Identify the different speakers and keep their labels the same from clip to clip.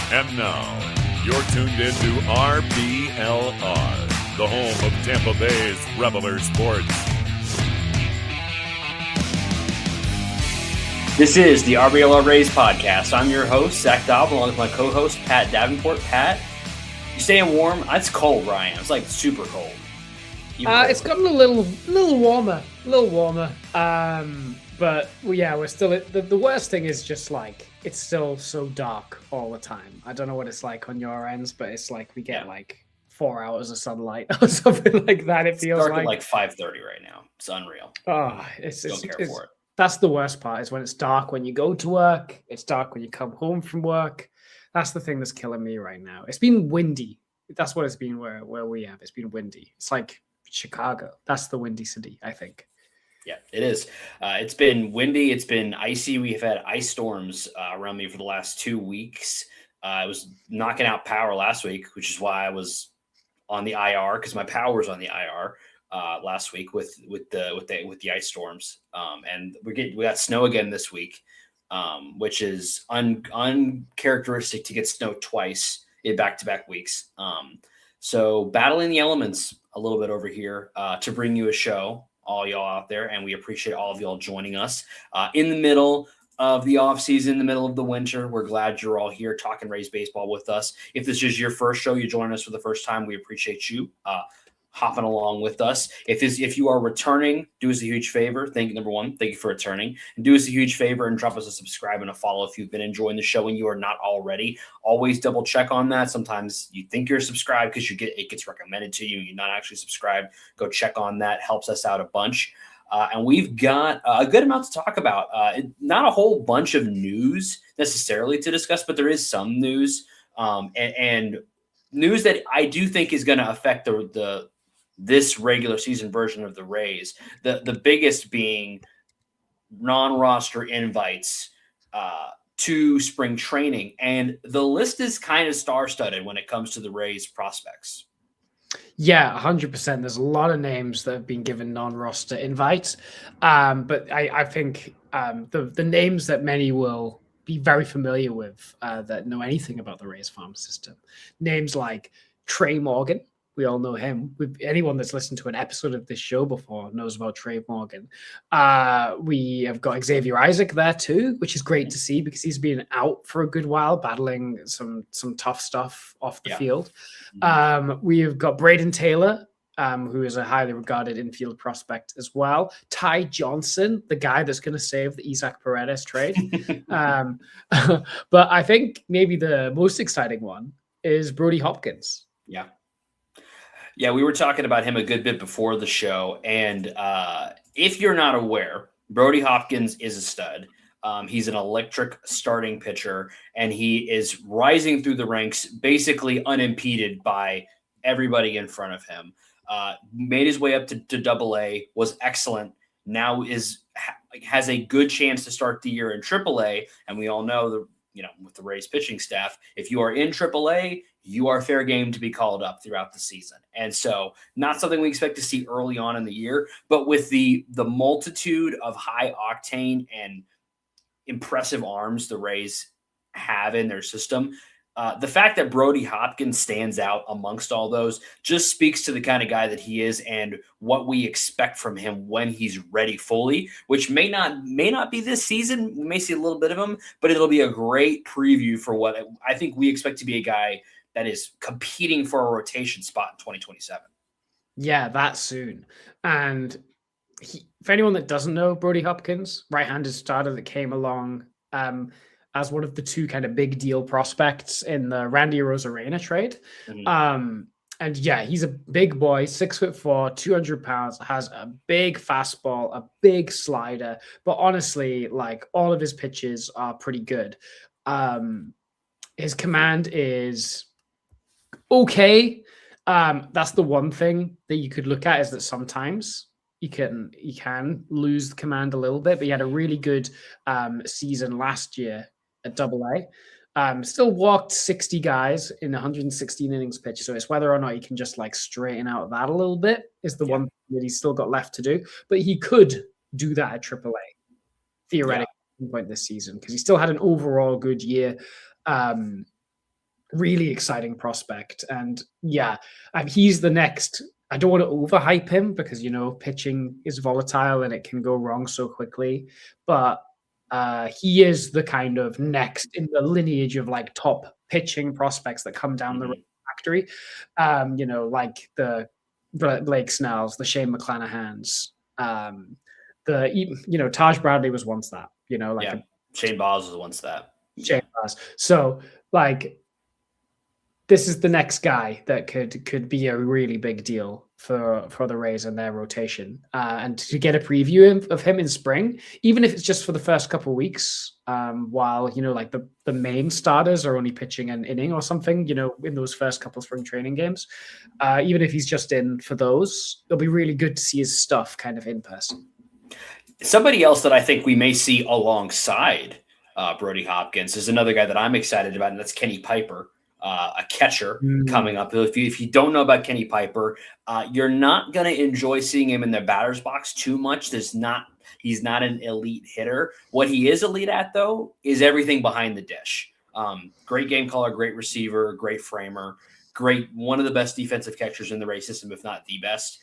Speaker 1: And now, you're tuned into RBLR, the home of Tampa Bay's Reveler Sports.
Speaker 2: This is the RBLR Rays podcast. I'm your host, Zach Dobb, along with my co-host, Pat Davenport. Pat, you staying warm? It's cold where I am. It's like super cold.
Speaker 3: It's gotten a little warmer. But we're still the worst thing is just like it's still so dark all the time. I don't know what it's like on your ends, but it's like we get like 4 hours of sunlight or something like that. It feels
Speaker 2: dark
Speaker 3: like
Speaker 2: at like 5:30 right now. It's unreal.
Speaker 3: Oh, it's that's the worst part is when it's dark when you go to work. It's dark when you come home from work. That's the thing that's killing me right now. It's been windy. That's what it's been where we have. It's been windy. It's like Chicago. That's the windy city, I think.
Speaker 2: Yeah, it is. It's been windy. It's been icy. We've had ice storms around me for the last 2 weeks. I was knocking out power last week, which is why I was on the IR because my power was on the IR last week with the ice storms. And we got snow again this week, which is uncharacteristic to get snow twice in back-to-back weeks. So battling the elements a little bit over here to bring you a show, all y'all out there, and we appreciate all of y'all joining us in the middle of the off season, in the middle of the winter. We're glad you're all here talking Rays baseball with us. If this is your first show, you join us for the first time, we appreciate you hopping along with us. If you are returning, do us a huge favor. Thank you for returning, and do us a huge favor and drop us a subscribe and a follow if you've been enjoying the show and you are not already. Always double check on that. Sometimes you think you're subscribed because it gets recommended to you and you're not actually subscribed. Go check on that. Helps us out a bunch. And we've got a good amount to talk about. Not a whole bunch of news necessarily to discuss, but there is some news and news that I do think is going to affect this regular season version of the Rays. The biggest being non-roster invites to spring training. And the list is kind of star-studded when it comes to the Rays prospects.
Speaker 3: Yeah, 100%. There's a lot of names that have been given non-roster invites. But I think the names that many will be very familiar with that know anything about the Rays farm system. Names like Trey Morgan. We all know him. Anyone that's listened to an episode of this show before knows about Trey Morgan. We have got Xavier Isaac there too, which is great to see because he's been out for a good while, battling some tough stuff off the field. We have got Braden Taylor, who is a highly regarded infield prospect as well. Ty Johnson, the guy that's going to save the Isaac Paredes trade. But I think maybe the most exciting one is Brody Hopkins.
Speaker 2: Yeah, we were talking about him a good bit before the show, and if you're not aware, Brody Hopkins is a stud. He's an electric starting pitcher, and he is rising through the ranks basically unimpeded by everybody in front of him. Made his way up to Double-A, was excellent. Now has a good chance to start the year in Triple-A, and we all know with the Rays pitching staff, if you are in Triple-A, you are fair game to be called up throughout the season. And so not something we expect to see early on in the year, but with the multitude of high octane and impressive arms the Rays have in their system, the fact that Brody Hopkins stands out amongst all those just speaks to the kind of guy that he is and what we expect from him when he's ready fully, which may not be this season. We may see a little bit of him, but it'll be a great preview for what I think we expect to be a guy that is competing for a rotation spot in 2027.
Speaker 3: Yeah, that soon. And for anyone that doesn't know, Brody Hopkins, right-handed starter that came along as one of the two kind of big deal prospects in the Randy Arozarena trade. Mm-hmm. And yeah, he's a big boy, 6'4", 200 pounds, has a big fastball, a big slider, but honestly, like all of his pitches are pretty good. His command is okay. That's the one thing that you could look at is that sometimes you can lose the command a little bit, but he had a really good season last year at Double-A. Still walked 60 guys in 116 innings pitched. So it's whether or not he can just like straighten out that a little bit is the one that he's still got left to do. But he could do that at Triple-A theoretically at some point this season because he still had an overall good year. really exciting prospect. And yeah, he's the next. I don't want to overhype him because pitching is volatile and it can go wrong so quickly. But he is the kind of next in the lineage of like top pitching prospects that come down the factory. Like the Blake Snells, the Shane McClanahans, Taj Bradley was once that.
Speaker 2: Shane Baz was once that.
Speaker 3: Shane Baz. So like, this is the next guy that could be a really big deal for the Rays and their rotation. And to get a preview of him in spring, even if it's just for the first couple of weeks, while like the main starters are only pitching an inning or something, in those first couple of spring training games, even if he's just in for those, it'll be really good to see his stuff kind of in person.
Speaker 2: Somebody else that I think we may see alongside Brody Hopkins is another guy that I'm excited about, and that's Kenny Piper. A catcher coming up. If you don't know about Kenny Piper, you're not going to enjoy seeing him in the batter's box too much. He's not an elite hitter. What he is elite at, though, is everything behind the dish. Great game caller, great receiver, great framer, one of the best defensive catchers in the Rays system, if not the best.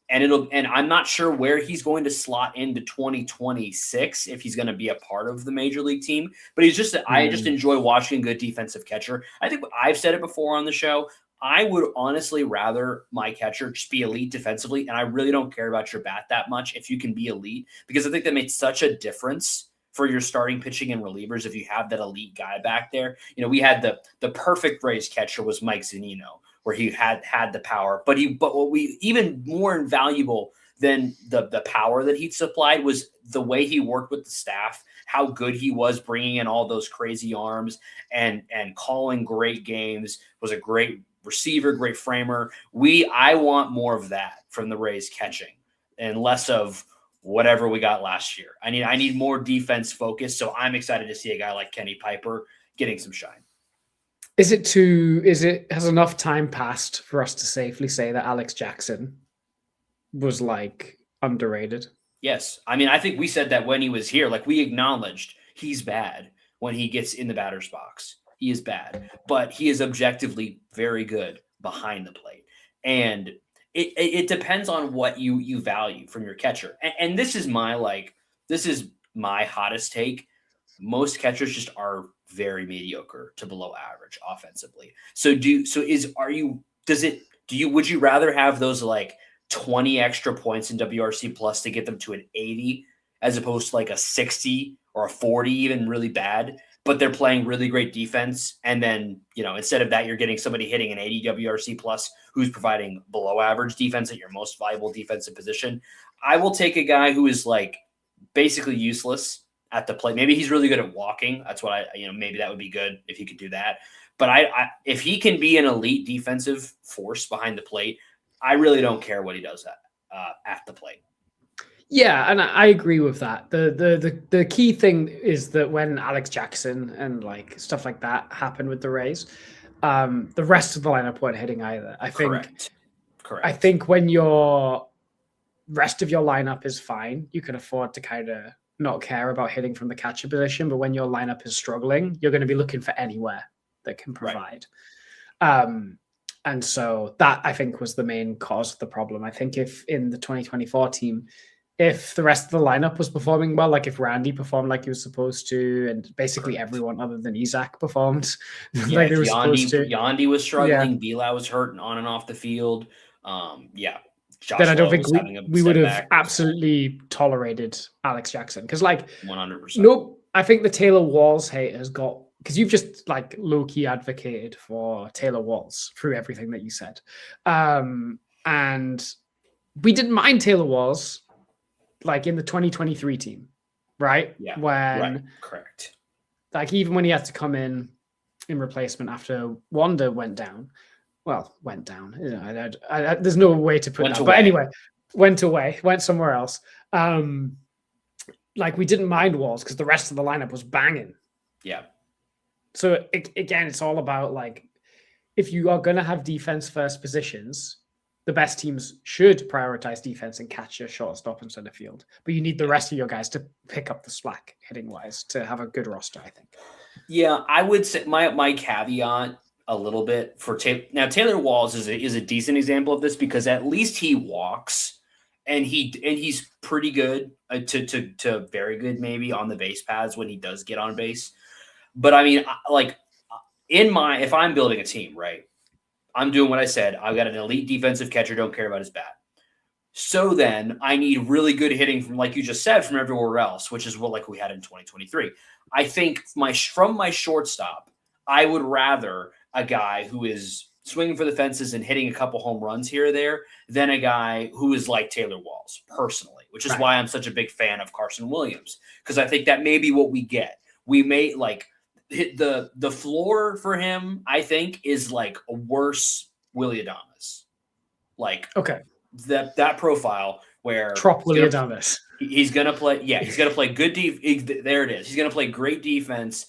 Speaker 2: And I'm not sure where he's going to slot into 2026 if he's going to be a part of the major league team. But I just enjoy watching a good defensive catcher. I think I've said it before on the show. I would honestly rather my catcher just be elite defensively, and I really don't care about your bat that much if you can be elite, because I think that makes such a difference for your starting pitching and relievers if you have that elite guy back there. We had the perfect Rays catcher was Mike Zunino, where he had the power, but what we even more invaluable than the power that he supplied was the way he worked with the staff, how good he was bringing in all those crazy arms and calling great games, was a great receiver, great framer. I want more of that from the Rays catching and less of whatever we got last year. I need more defense focus. So I'm excited to see a guy like Kenny Piper getting some shine.
Speaker 3: Has enough time passed for us to safely say that Alex Jackson was like underrated?
Speaker 2: Yes. I think we said that when he was here, like we acknowledged he's bad when he gets in the batter's box. He is bad, but he is objectively very good behind the plate. And it depends on what you value from your catcher. And this is my hottest take. Most catchers just are very mediocre to below average offensively. Would you rather have those like 20 extra points in WRC plus to get them to an 80 as opposed to like a 60 or a 40, even really bad, but they're playing really great defense? And then, instead of that, you're getting somebody hitting an 80 WRC plus who's providing below average defense at your most valuable defensive position. I will take a guy who is like basically useless at the plate. Maybe he's really good at walking. That's what maybe that would be good if he could do that. But if he can be an elite defensive force behind the plate, I really don't care what he does at the plate.
Speaker 3: Yeah, and I agree with that. The key thing is that when Alex Jackson and like stuff like that happened with the Rays, the rest of the lineup weren't hitting either.
Speaker 2: Correct.
Speaker 3: I think when your rest of your lineup is fine, you can afford to kind of not care about hitting from the catcher position. But when your lineup is struggling, you're going to be looking for anywhere that can provide. Right. And so that, I think, was the main cause of the problem. I think if in the 2024 team, if the rest of the lineup was performing well, like if Randy performed like he was supposed to, and basically everyone other than Isaac performed like they were supposed to.
Speaker 2: Yandy was struggling. Bila was hurt and on and off the field. Josh
Speaker 3: then I don't think we would have absolutely tolerated Alex Jackson. Because
Speaker 2: 100%.
Speaker 3: Nope. I think the Taylor Walls hate has got, because you've just like low-key advocated for Taylor Walls through everything that you said. And we didn't mind Taylor Walls like in the 2023 team, right?
Speaker 2: Yeah.
Speaker 3: When
Speaker 2: correct.
Speaker 3: Like even when he had to come in replacement after Wanda went down. Well, went down. There's no way to put that. But anyway, went somewhere else. Like we didn't mind Walls because the rest of the lineup was banging.
Speaker 2: Yeah.
Speaker 3: So again, it's all about like, if you are going to have defense first positions, the best teams should prioritize defense and catch your shortstop and center field. But you need the rest of your guys to pick up the slack hitting wise to have a good roster, I think.
Speaker 2: Yeah, I would say my caveat a little bit for now. Taylor Walls is a decent example of this because at least he walks and he's pretty good to very good maybe on the base paths when he does get on base. But I mean, like if I'm building a team, right? I'm doing what I said. I've got an elite defensive catcher. Don't care about his bat. So then I need really good hitting from, like you just said, from everywhere else, which is what like we had in 2023. I think from my shortstop, I would rather a guy who is swinging for the fences and hitting a couple home runs here or there than a guy who is like Taylor Walls personally, which is why I'm such a big fan of Carson Williams, because I think that may be what we get. We may like hit the floor for him, I think, is like a worse Willy Adames. Like,
Speaker 3: okay.
Speaker 2: That profile where
Speaker 3: Willy Adames.
Speaker 2: He's gonna play. Yeah, he's gonna play good there it is. He's gonna play great defense,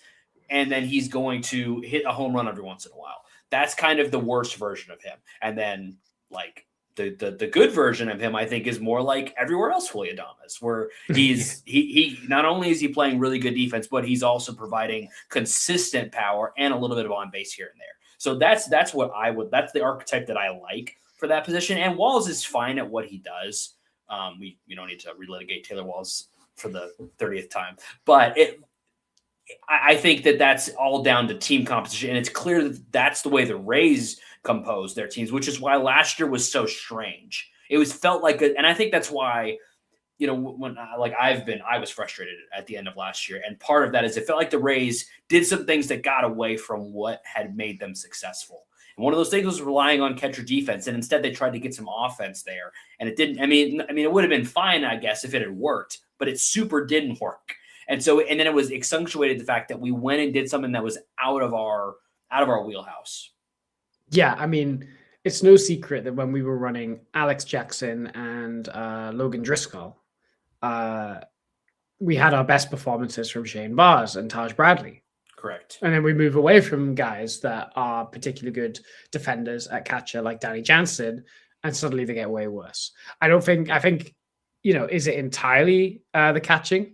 Speaker 2: and then he's going to hit a home run every once in a while. That's kind of the worst version of him. And then like the good version of him, I think, is more like everywhere else Willy Adames, where he not only is he playing really good defense, but he's also providing consistent power and a little bit of on base here and there. So that's that's the archetype that I like for that position. And Walls is fine at what he does. We don't need to relitigate Taylor Walls for the 30th time, but I think that's all down to team composition. And it's clear that that's the way the Rays compose their teams, which is why last year was so strange. It was felt like, and I think that's why, when I was frustrated at the end of last year. And part of that is it felt like the Rays did some things that got away from what had made them successful. And one of those things was relying on catcher defense. And instead they tried to get some offense there. And it didn't, I mean, it would have been fine, I guess, if it had worked, but it super didn't work. And then it was accentuated the fact that we went and did something that was out of our wheelhouse.
Speaker 3: Yeah, I mean, it's no secret that when we were running Alex Jackson and Logan Driscoll, we had our best performances from Shane Bars and Taj Bradley.
Speaker 2: Correct.
Speaker 3: And then we move away from guys that are particularly good defenders at catcher like Danny Jansen, and suddenly they get way worse. I think, is it entirely the catching?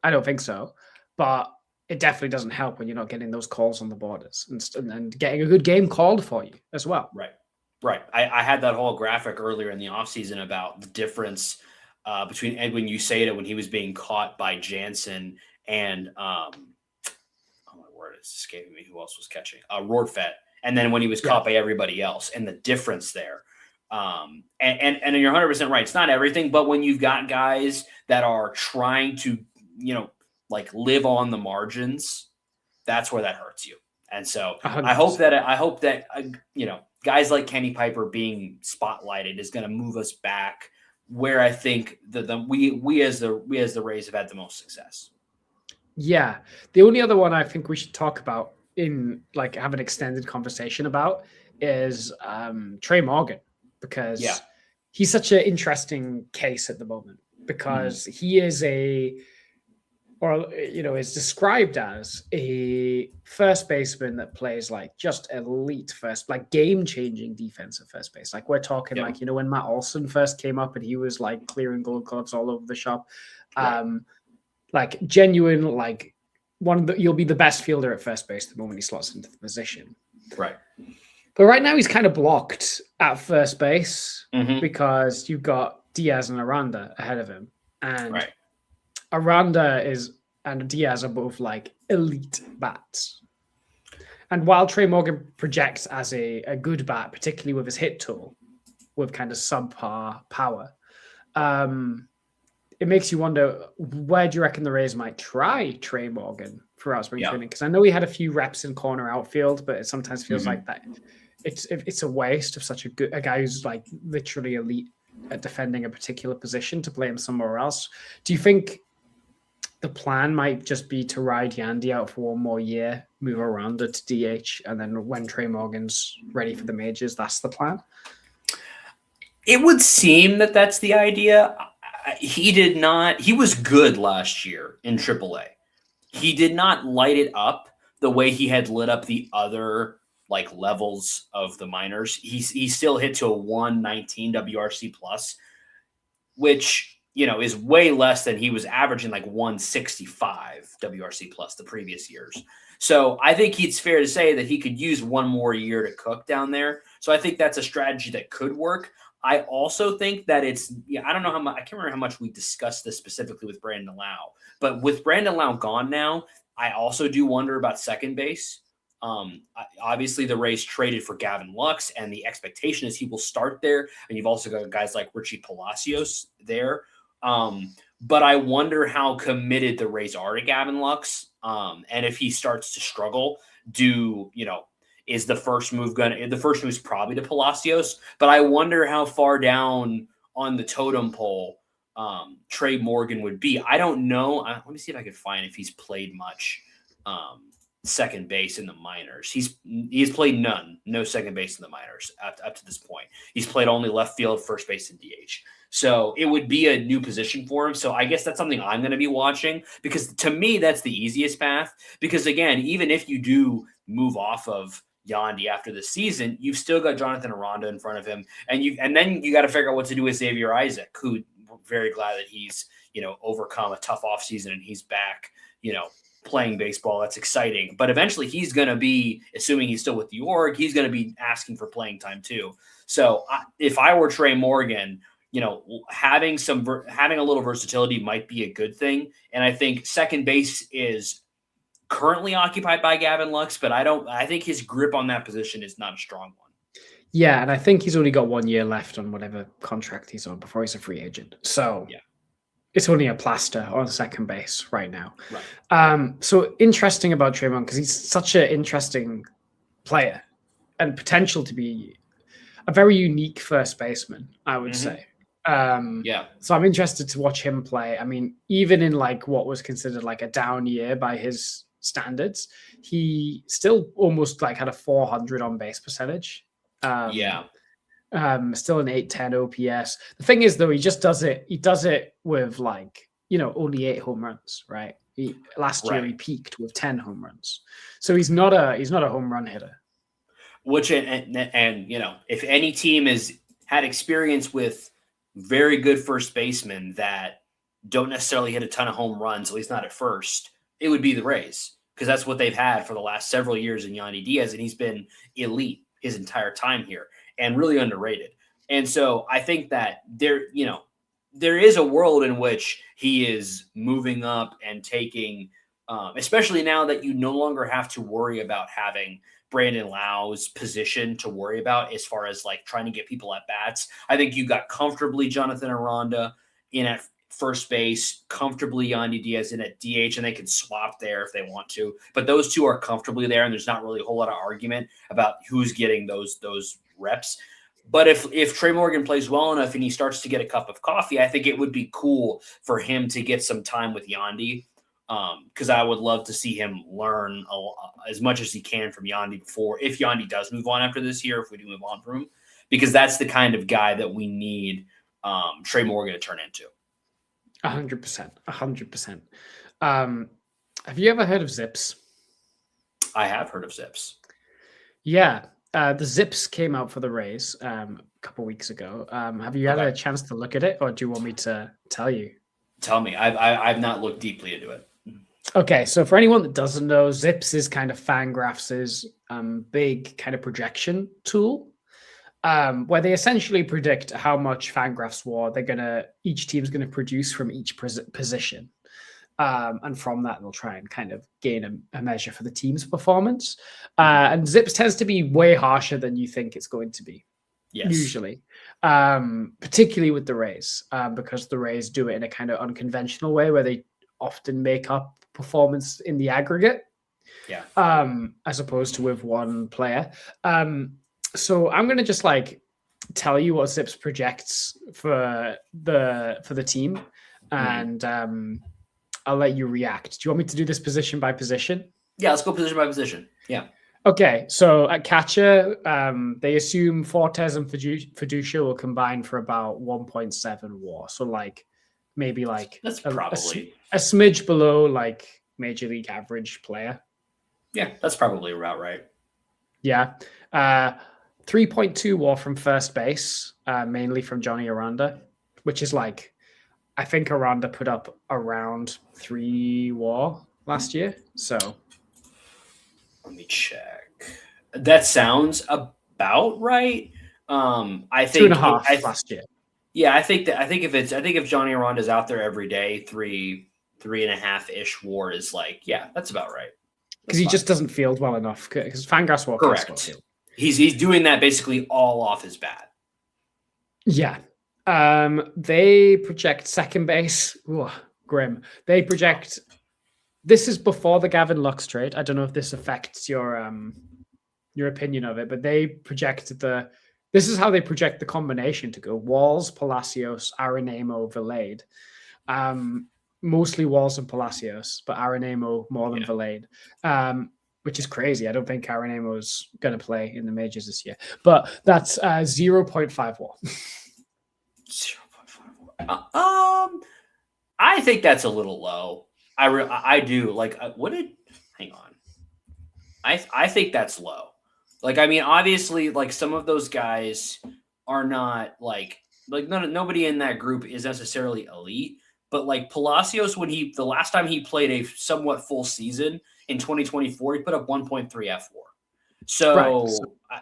Speaker 3: I don't think so. But it definitely doesn't help when you're not getting those calls on the borders and getting a good game called for you as well.
Speaker 2: Right. I had that whole graphic earlier in the offseason about the difference between Edwin Uceda when he was being caught by Jansen and oh my word, it's escaping me who else was catching. Rortvedt, and then when he was caught by everybody else, and the difference there. And you're 100% right. It's not everything, but when you've got guys that are trying to, live on the margins, that's where that hurts you. And so 100%. I hope that guys like Kenny Piper being spotlighted is going to move us back where I think we as the Rays have had the most success. Yeah.
Speaker 3: The only other one I think we should talk about have an extended conversation about is Trey Morgan, because he's such an interesting case at the moment, because he is is described as a first baseman that plays like just elite game-changing defensive first base. Like we're talking when Matt Olson first came up and he was like clearing gold gloves all over the shop. Genuine, you'll be the best fielder at first base the moment he slots into the position.
Speaker 2: Right.
Speaker 3: But right now he's kind of blocked at first base because you've got Diaz and Aranda ahead of him. And Aranda and Diaz are both like elite bats. And while Trey Morgan projects as a good bat, particularly with his hit tool, with kind of subpar power, it makes you wonder, where do you reckon the Rays might try Trey Morgan throughout spring training? Because I know he had a few reps in corner outfield, but it sometimes feels like that it's a waste of such a guy who's like literally elite at defending a particular position to play him somewhere else. Do you think the plan might just be to ride Yandy out for one more year, move Aranda to DH, and then when Trey Morgan's ready for the majors, that's the plan?
Speaker 2: It would seem that that's the idea. He was good last year in AAA. He did not light it up the way he had lit up the other like levels of the minors. He still hit to a 119 WRC plus, which is way less than he was averaging, like 165 WRC plus the previous years. So I think it's fair to say that he could use one more year to cook down there. So I think that's a strategy that could work. I also think that I don't know how much, I can't remember how much we discussed this specifically with Brandon Lau, but with Brandon Lau gone now, I also do wonder about second base. Obviously the Rays traded for Gavin Lux, and the expectation is he will start there. And you've also got guys like Richie Palacios there. But I wonder how committed the Rays are to Gavin Lux. And if he starts to struggle, is the first move is probably to Palacios, but I wonder how far down on the totem pole Trey Morgan would be. I don't know. Let me see if I can find if he's played much second base in the minors. He's played no second base in the minors up to this point. He's played only left field, first base, and DH. So it would be a new position for him. So I guess that's something I'm going to be watching, because to me, that's the easiest path. Because again, even if you do move off of Yandy after the season, you've still got Jonathan Aranda in front of him. And then you got to figure out what to do with Xavier Isaac, who we're very glad that he's, overcome a tough offseason and he's back, playing baseball. That's exciting. But eventually he's going to be, assuming he's still with the org, he's going to be asking for playing time too. So if I were Trey Morgan, having a little versatility might be a good thing. And I think second base is currently occupied by Gavin Lux, but I think his grip on that position is not a strong one.
Speaker 3: Yeah, and I think he's only got 1 year left on whatever contract he's on before he's a free agent. So yeah, it's only a plaster on second base right now. Right. So interesting about Trey Morgan, because he's such an interesting player and potential to be a very unique first baseman, I would say. So I'm interested to watch him play. I mean, even in like what was considered like a down year by his standards, he still almost like had a 400 on base percentage. Still an 810 OPS. The thing is, though, he does it with like, only 8 home runs, right? Last year he peaked with 10 home runs. So he's not a home run hitter.
Speaker 2: Which and if any team has had experience with very good first basemen that don't necessarily hit a ton of home runs, at least not at first, it would be the Rays, because that's what they've had for the last several years in Yandy Diaz, and he's been elite his entire time here and really underrated. And so I think that there is a world in which he is moving up and taking, especially now that you no longer have to worry about having Brandon Lau's position to worry about as far as like trying to get people at bats. I think you got comfortably Jonathan Aranda in at first base, comfortably Yandy Diaz in at DH, and they can swap there if they want to. But those two are comfortably there, and there's not really a whole lot of argument about who's getting those reps. But if Trey Morgan plays well enough and he starts to get a cup of coffee, I think it would be cool for him to get some time with Yandy. Because I would love to see him learn as much as he can from Yandy if Yandy does move on after this year, if we do move on from him, because that's the kind of guy that we need Trey Morgan to turn into.
Speaker 3: 100%. Have you ever heard of Zips?
Speaker 2: I have heard of Zips.
Speaker 3: Yeah. The Zips came out for the Rays a couple weeks ago. Have you had a chance to look at it, or do you want me to tell you?
Speaker 2: Tell me. I've not looked deeply into it.
Speaker 3: Okay, so for anyone that doesn't know, Zips is kind of Fangraphs' big kind of projection tool, where they essentially predict how much Fangraphs WAR each team's gonna produce from each position, and from that they'll try and kind of gain a measure for the team's performance. And Zips tends to be way harsher than you think it's going to be. Yes. Usually, particularly with the Rays, because the Rays do it in a kind of unconventional way where they often make up performance in the aggregate, as opposed to with one player. So I'm going to just like tell you what Zips projects for the team, and I'll let you react. Do you want me to do this position by position?
Speaker 2: Yeah, let's go position by position. Yeah.
Speaker 3: Okay, so at catcher, they assume Fortes and Fiducia will combine for about 1.7 WAR. So like maybe like
Speaker 2: that's probably
Speaker 3: a smidge below like major league average player.
Speaker 2: Yeah, that's probably about right.
Speaker 3: Yeah. 3.2 WAR from first base, mainly from Johnny Aranda, which is like, I think Aranda put up around 3 WAR last year. So
Speaker 2: Let me check. That sounds about right. I
Speaker 3: two and
Speaker 2: think
Speaker 3: a half
Speaker 2: I
Speaker 3: last year.
Speaker 2: yeah, I think if Johnny Aranda's out there every day, three and a half ish WAR is like, yeah, that's about right.
Speaker 3: Because he just doesn't field well enough. Because Fangraphs WAR can't spot
Speaker 2: Correct.
Speaker 3: field.
Speaker 2: He's doing that basically all off his bat.
Speaker 3: Yeah. They project second base. Ooh, grim. They project. This is before the Gavin Lux trade. I don't know if this affects your opinion of it, but they projected the. This is how they project the combination to go: Walls, Palacios, Arenemo, Valade. Mostly Walls and Palacios, but Arenemo more than Valade. Which is crazy. I don't think Arenemo is going to play in the majors this year, but that's 0.5 WAR.
Speaker 2: 0.5. I think that's a little low. I do like. What did? Hang on. I think that's low. Like, I mean, obviously, like some of those guys are not like nobody in that group is necessarily elite. But like Palacios, the last time he played a somewhat full season in 2024, he put up 1.3 F4. So, right.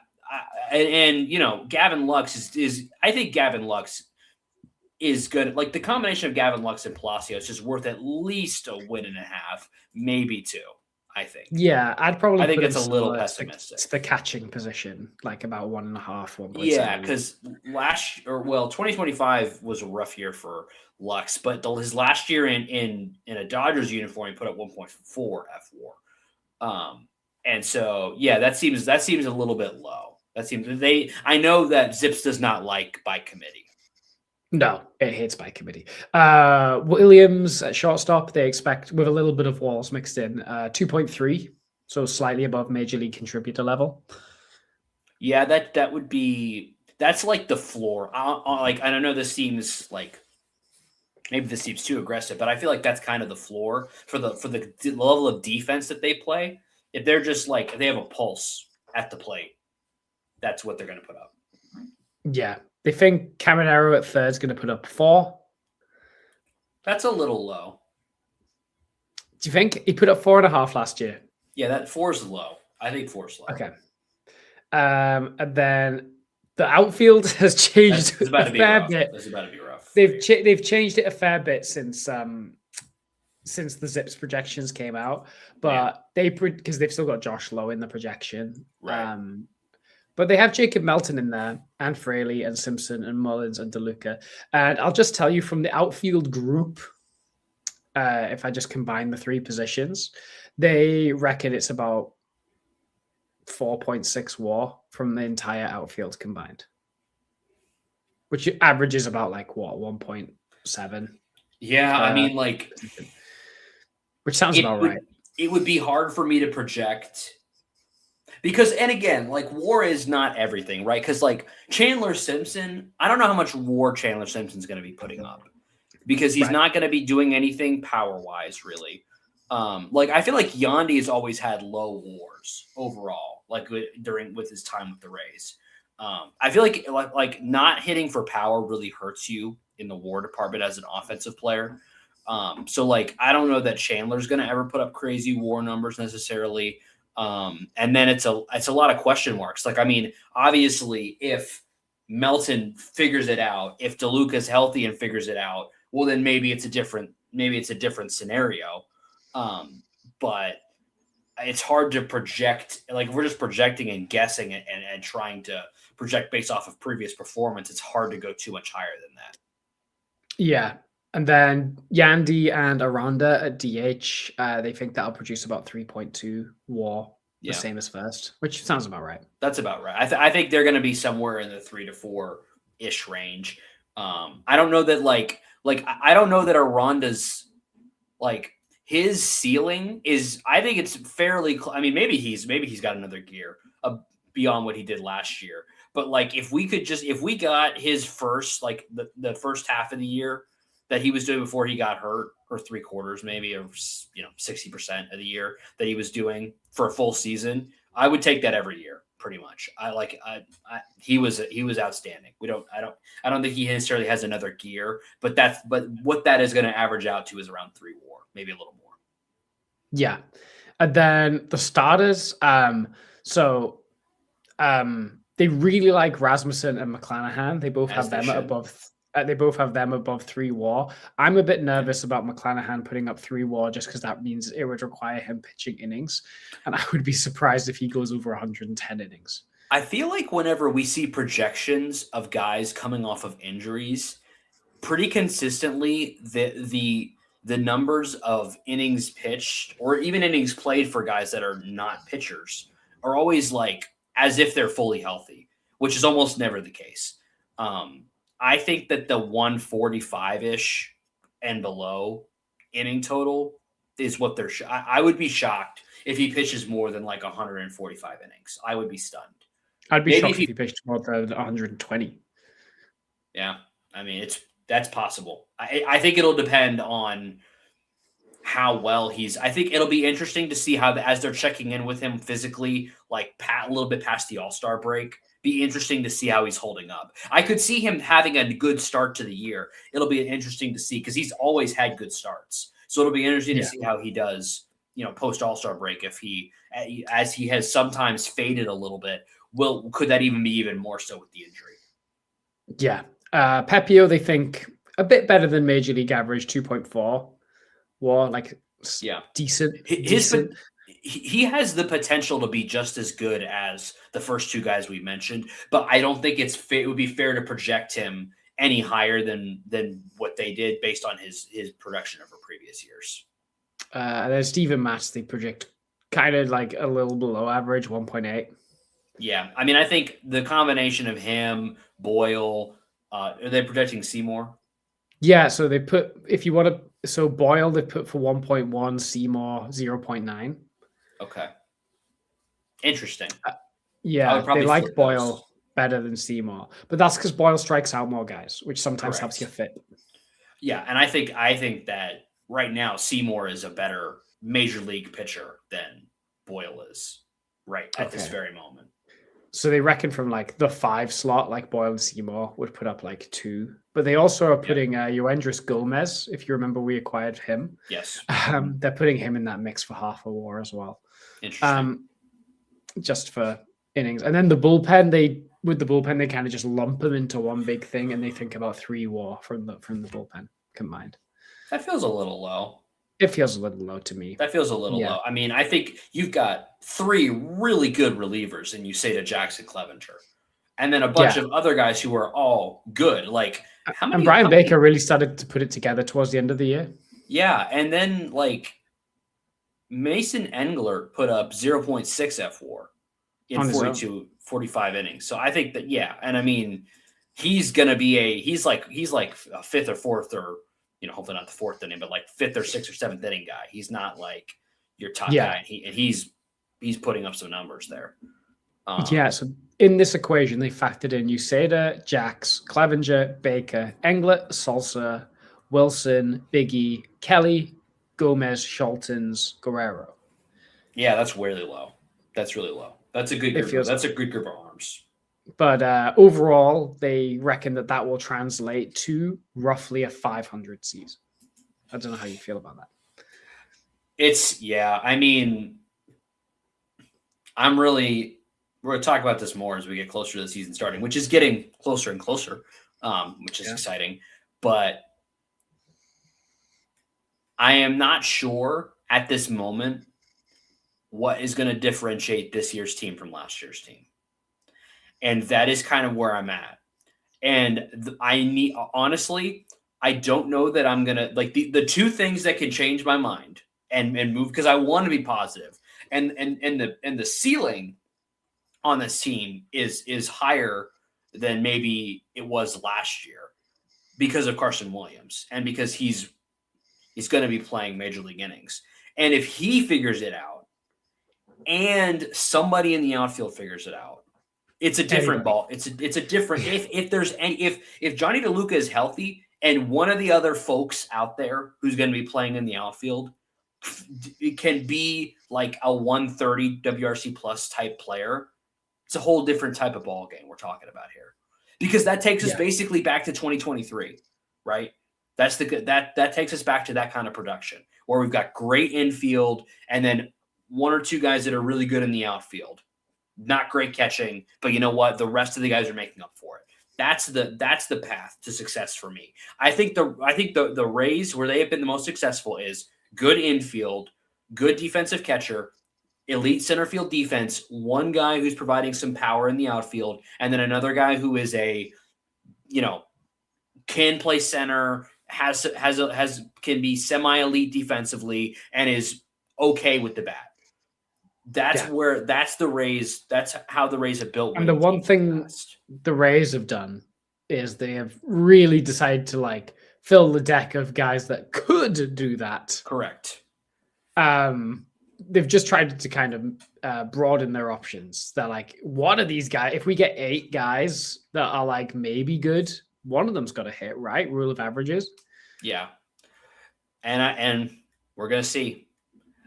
Speaker 2: And you know, Gavin Lux is I think Gavin Lux is good. Like the combination of Gavin Lux and Palacios is worth at least a win and a half, maybe two. I think.
Speaker 3: Yeah, I think
Speaker 2: it's a little pessimistic.
Speaker 3: It's the catching position, like about 1.5, 1.7.
Speaker 2: Yeah, because 2025 was a rough year for Lux, but his last year in a Dodgers uniform, he put up 1.4 F4. And so yeah, that seems a little bit low. I know that Zips does not like by committee.
Speaker 3: No, it hits by committee. Williams at shortstop, they expect with a little bit of Walls mixed in, 2.3, so slightly above major league contributor level.
Speaker 2: Yeah, that's like the floor. Like I don't know, this seems like maybe this seems too aggressive, but I feel like that's kind of the floor for the level of defense that they play. If they're just like if they have a pulse at the plate, that's what they're going to put up.
Speaker 3: Yeah. They think Caminero at third is going to put up 4.
Speaker 2: That's a little low.
Speaker 3: Do you think he put up 4.5 last year?
Speaker 2: Yeah, that 4 is low. I think 4 is low.
Speaker 3: Okay. And then the outfield has changed a fair bit.
Speaker 2: It's about to be rough.
Speaker 3: They've changed it a fair bit since the Zips projections came out, but because they've still got Josh Lowe in the projection.
Speaker 2: Right.
Speaker 3: But they have Jacob Melton in there, and Fraley, and Simpson, and Mullins, and DeLuca. And I'll just tell you from the outfield group, if I just combine the 3 positions, they reckon it's about 4.6 WAR from the entire outfield combined, which averages about like what 1.7.
Speaker 2: Yeah, I mean, like,
Speaker 3: which sounds about right.
Speaker 2: It would be hard for me to project. Because, and again, like WAR is not everything, right? Because like Chandler Simpson, I don't know how much WAR Chandler Simpson's going to be putting up because he's not going to be doing anything power-wise, really. Like I feel like Yandy has always had low WARs overall, like with his time with the Rays. I feel like not hitting for power really hurts you in the WAR department as an offensive player. So like I don't know that Chandler's going to ever put up crazy WAR numbers necessarily. And then it's a lot of question marks. Like, I mean, obviously if Melton figures it out, if DeLuca's healthy and figures it out, well, then maybe it's a different scenario. But it's hard to project. Like we're just projecting and guessing and trying to project based off of previous performance. It's hard to go too much higher than that.
Speaker 3: Yeah. And then Yandy and Aranda at DH, they think that'll produce about 3.2 WAR, the same as first, which sounds about right.
Speaker 2: That's about right. I think they're going to be somewhere in the 3 to 4-ish range. I don't know that I don't know that Aranda's like his ceiling is. I think it's fairly. I mean, maybe he's got another gear beyond what he did last year. But like, if we got his first the first half of the year that he was doing before he got hurt, or 3/4 maybe, or 60% of the year that he was doing for a full season, I would take that every year, pretty much. He was outstanding. I don't think he necessarily has another gear, but what that is going to average out to is around 3 WAR, maybe a little more.
Speaker 3: Yeah. And then the starters, they really like Rasmussen and McClanahan. They both have them above 3 WAR. I'm a bit nervous about McClanahan putting up 3 WAR just because that means it would require him pitching innings, and I would be surprised if he goes over 110 innings.
Speaker 2: I feel like whenever we see projections of guys coming off of injuries, pretty consistently the numbers of innings pitched or even innings played for guys that are not pitchers are always like as if they're fully healthy, which is almost never the case. I think that the 145-ish and below inning total is what they're I would be shocked if he pitches more than like 145 innings. I would be stunned.
Speaker 3: I'd be shocked if he pitched more than 120.
Speaker 2: Yeah. I mean, that's possible. I think it'll depend on how well I think it'll be interesting to see how as they're checking in with him physically, like a little bit past the All-Star break, be interesting to see how he's holding up. I could see him having a good start to the year. It'll be interesting to see because he's always had good starts. So it'll be interesting to see how he does, post All-Star break. If as he has sometimes faded a little bit, could that even be even more so with the injury?
Speaker 3: Yeah. Pepio, they think a bit better than Major League average, 2.4 WAR, decent.
Speaker 2: He has the potential to be just as good as the first two guys we mentioned, but I don't think it would be fair to project him any higher than what they did based on his production over previous years.
Speaker 3: There's Steven Matz, they project kind of like a little below average, 1.8.
Speaker 2: Yeah, I mean, I think the combination of him, Boyle, are they projecting Seymour?
Speaker 3: Yeah, so they put, if you want to, so Boyle they put for 1.1, Seymour 0.9.
Speaker 2: Okay. Interesting.
Speaker 3: Yeah, they like Boyle better than Seymour, but that's because Boyle strikes out more guys, which sometimes helps you fit.
Speaker 2: Yeah, and I think that right now Seymour is a better major league pitcher than Boyle is at this very moment.
Speaker 3: So they reckon from like the 5 slot, like Boyle and Seymour would put up like 2. But they also are putting Yoendris Gomez, if you remember we acquired him.
Speaker 2: Yes.
Speaker 3: They're putting him in that mix for half a WAR as well.
Speaker 2: Interesting.
Speaker 3: Just for innings. And then the bullpen, they kind of just lump them into one big thing and they think about 3 WAR from the bullpen combined.
Speaker 2: That feels a little low.
Speaker 3: It feels a little low to me.
Speaker 2: That feels a little low. I mean, I think you've got 3 really good relievers and you say to Jackson Clevenger. And then a bunch of other guys who are all good. Like how many?
Speaker 3: And Brian Baker really started to put it together towards the end of the year.
Speaker 2: Yeah. And then like Mason Englert put up 0.6 FWAR in 45 innings. So I think that, and I mean, he's going to be he's like a 5th or 4th or, hopefully not the 4th inning, but like 5th or 6th or 7th inning guy. He's not like your top guy. And he's putting up some numbers there.
Speaker 3: So in this equation, they factored in Uceda, Jax, Clevenger, Baker, Englert, Salsa, Wilson, Biggie, Kelly, Gomez, Schultens, Guerrero.
Speaker 2: Yeah, that's really low. That's really low. That's a good group. That's a good group of arms.
Speaker 3: But overall, they reckon that will translate to roughly a 500 season. I don't know how you feel about that.
Speaker 2: I mean, we're going to talk about this more as we get closer to the season starting, which is getting closer and closer, which is exciting. But I am not sure at this moment what is going to differentiate this year's team from last year's team. And that is kind of where I'm at. And honestly, I don't know that I'm going to like the 2 things that can change my mind and move, because I want to be positive. And the ceiling on this team is higher than maybe it was last year because of Carson Williams and because he's going to be playing major league innings. And if he figures it out and somebody in the outfield figures it out, it's a different ball. It's a different, if Johnny DeLuca is healthy and one of the other folks out there who's going to be playing in the outfield it can be like a 130 WRC plus type player, it's a whole different type of ball game we're talking about here, because that takes us basically back to 2023, right? That takes us back to that kind of production where we've got great infield and then one or two guys that are really good in the outfield, not great catching, but you know what? The rest of the guys are making up for it. That's the path to success for me. I think the Rays, where they have been the most successful, is good infield, good defensive catcher, elite center field defense, one guy who's providing some power in the outfield, and then another guy who is can play center, can be semi-elite defensively, and is okay with the bat. That's the Rays. That's how the Rays have built.
Speaker 3: And the one thing the Rays have done is they have really decided to like fill the deck of guys that could do that.
Speaker 2: Correct.
Speaker 3: They've just tried to kind of broaden their options. They're like, what are these guys? If we get 8 guys that are like maybe good, one of them's got to hit, right? Rule of averages.
Speaker 2: Yeah. And we're gonna see.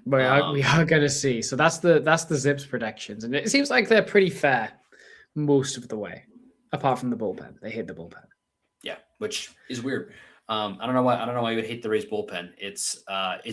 Speaker 3: We are going to see. So that's the Zips predictions, and it seems like they're pretty fair most of the way, apart from the bullpen. They hit the bullpen.
Speaker 2: Yeah, which is weird. I don't know why you would hate the Rays bullpen. It's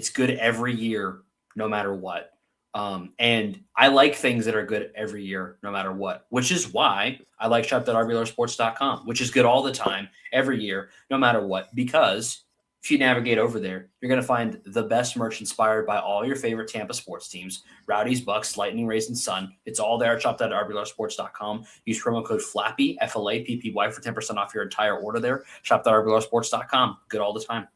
Speaker 2: good every year, no matter what. And I like things that are good every year, no matter what, which is why I like shop.rblersports.com, which is good all the time, every year, no matter what, because if you navigate over there, you're going to find the best merch inspired by all your favorite Tampa sports teams, Rowdies, Bucks, Lightning, Rays, and Sun. It's all there at shop.rblersports.com. Use promo code FLAPPY, FLAPPY, for 10% off your entire order there. Shop.rblersports.com. Good all the time.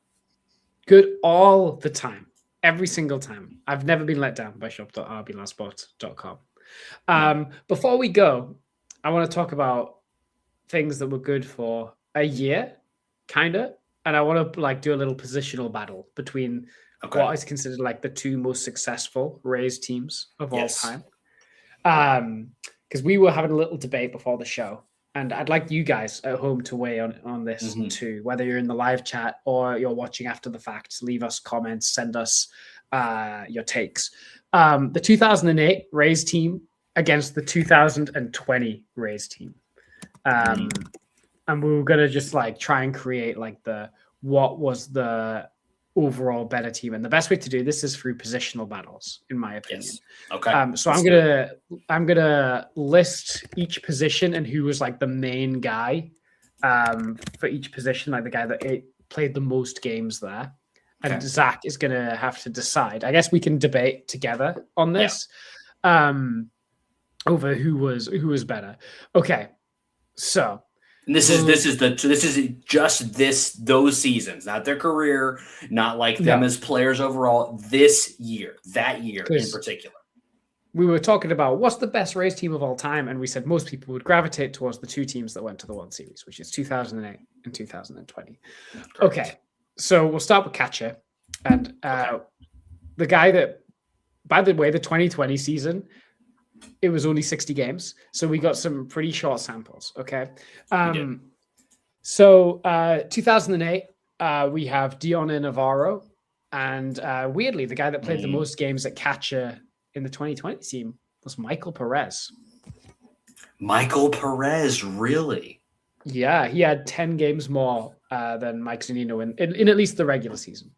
Speaker 3: Good all the time. Every single time. I've never been let down by shop.rblersports.com. Before we go, I want to talk about things that were good for a year, kind of. And I want to like do a little positional battle between what is considered like the 2 most successful Rays teams of all time. Because we were having a little debate before the show, and I'd like you guys at home to weigh on this too. Whether you're in the live chat or you're watching after the fact, leave us comments, send us your takes. The 2008 Rays team against the 2020 Rays team. And we were gonna just like try and create like what was the overall better team, and the best way to do this is through positional battles, in my opinion.
Speaker 2: Yes. Okay.
Speaker 3: So I'm gonna list each position and who was like the main guy for each position, like the guy that played the most games there. And Zach is gonna have to decide. I guess we can debate together on this over who was better. Okay, so.
Speaker 2: And this is just those seasons, not their career, not like them as players overall. That year in particular.
Speaker 3: We were talking about what's the best Rays team of all time, and we said most people would gravitate towards the 2 teams that went to the World Series, which is 2008 and 2020. Correct. Okay, so we'll start with catcher, and the guy that, by the way, the 2020 season. It was only 60 games, so we got some pretty short samples. Okay, so 2008, we have Dioner Navarro, and weirdly, the guy that played the most games at catcher in the 2020 team was Michael Perez.
Speaker 2: Michael Perez, really?
Speaker 3: Yeah, he had 10 games more than Mike Zunino in at least the regular season.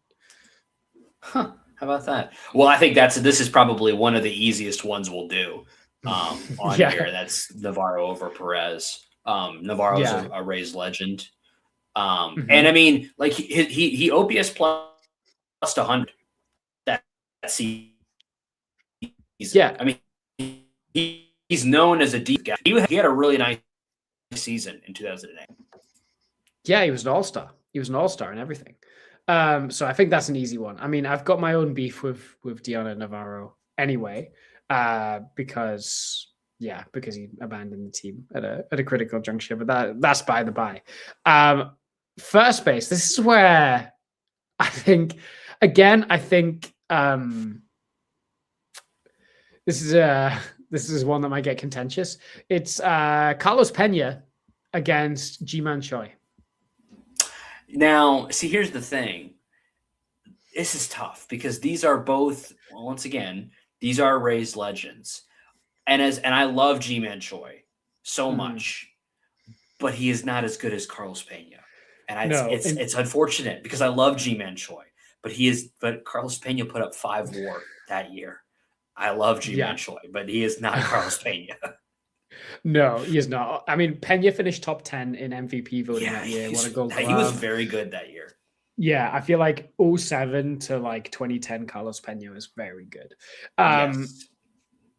Speaker 2: Huh. How about that? Well, I think this is probably one of the easiest ones we'll do on here. That's Navarro over Perez. Navarro's a Rays legend. And I mean, like he OPS plus 100 that season.
Speaker 3: Yeah.
Speaker 2: I mean, he's known as a deep guy. He had a really nice season in 2008.
Speaker 3: Yeah, he was an all-star. He was an all-star and everything. So I think that's an easy one. I mean, I've got my own beef with Dioner Navarro anyway, because he abandoned the team at a critical juncture. But that's by the by. First base. This is where I think this is one that might get contentious. It's Carlos Pena against Ji-Man Choi.
Speaker 2: Now, see, here's the thing. this is tough because these are both, well, once again, these are Rays legends. And I love G-Man Choi so much, but he is not as good as Carlos Pena. And it's unfortunate because I love G-Man Choi, but Carlos Pena put up 5 WAR that year. I love G-Man Choi, but he is not Carlos Pena.
Speaker 3: No, he is not. I mean, Pena finished top 10 in MVP voting that year. What a Gold Glove.
Speaker 2: He was very good that year.
Speaker 3: Yeah, I feel like 07 to like 2010, Carlos Pena was very good.
Speaker 2: Yes.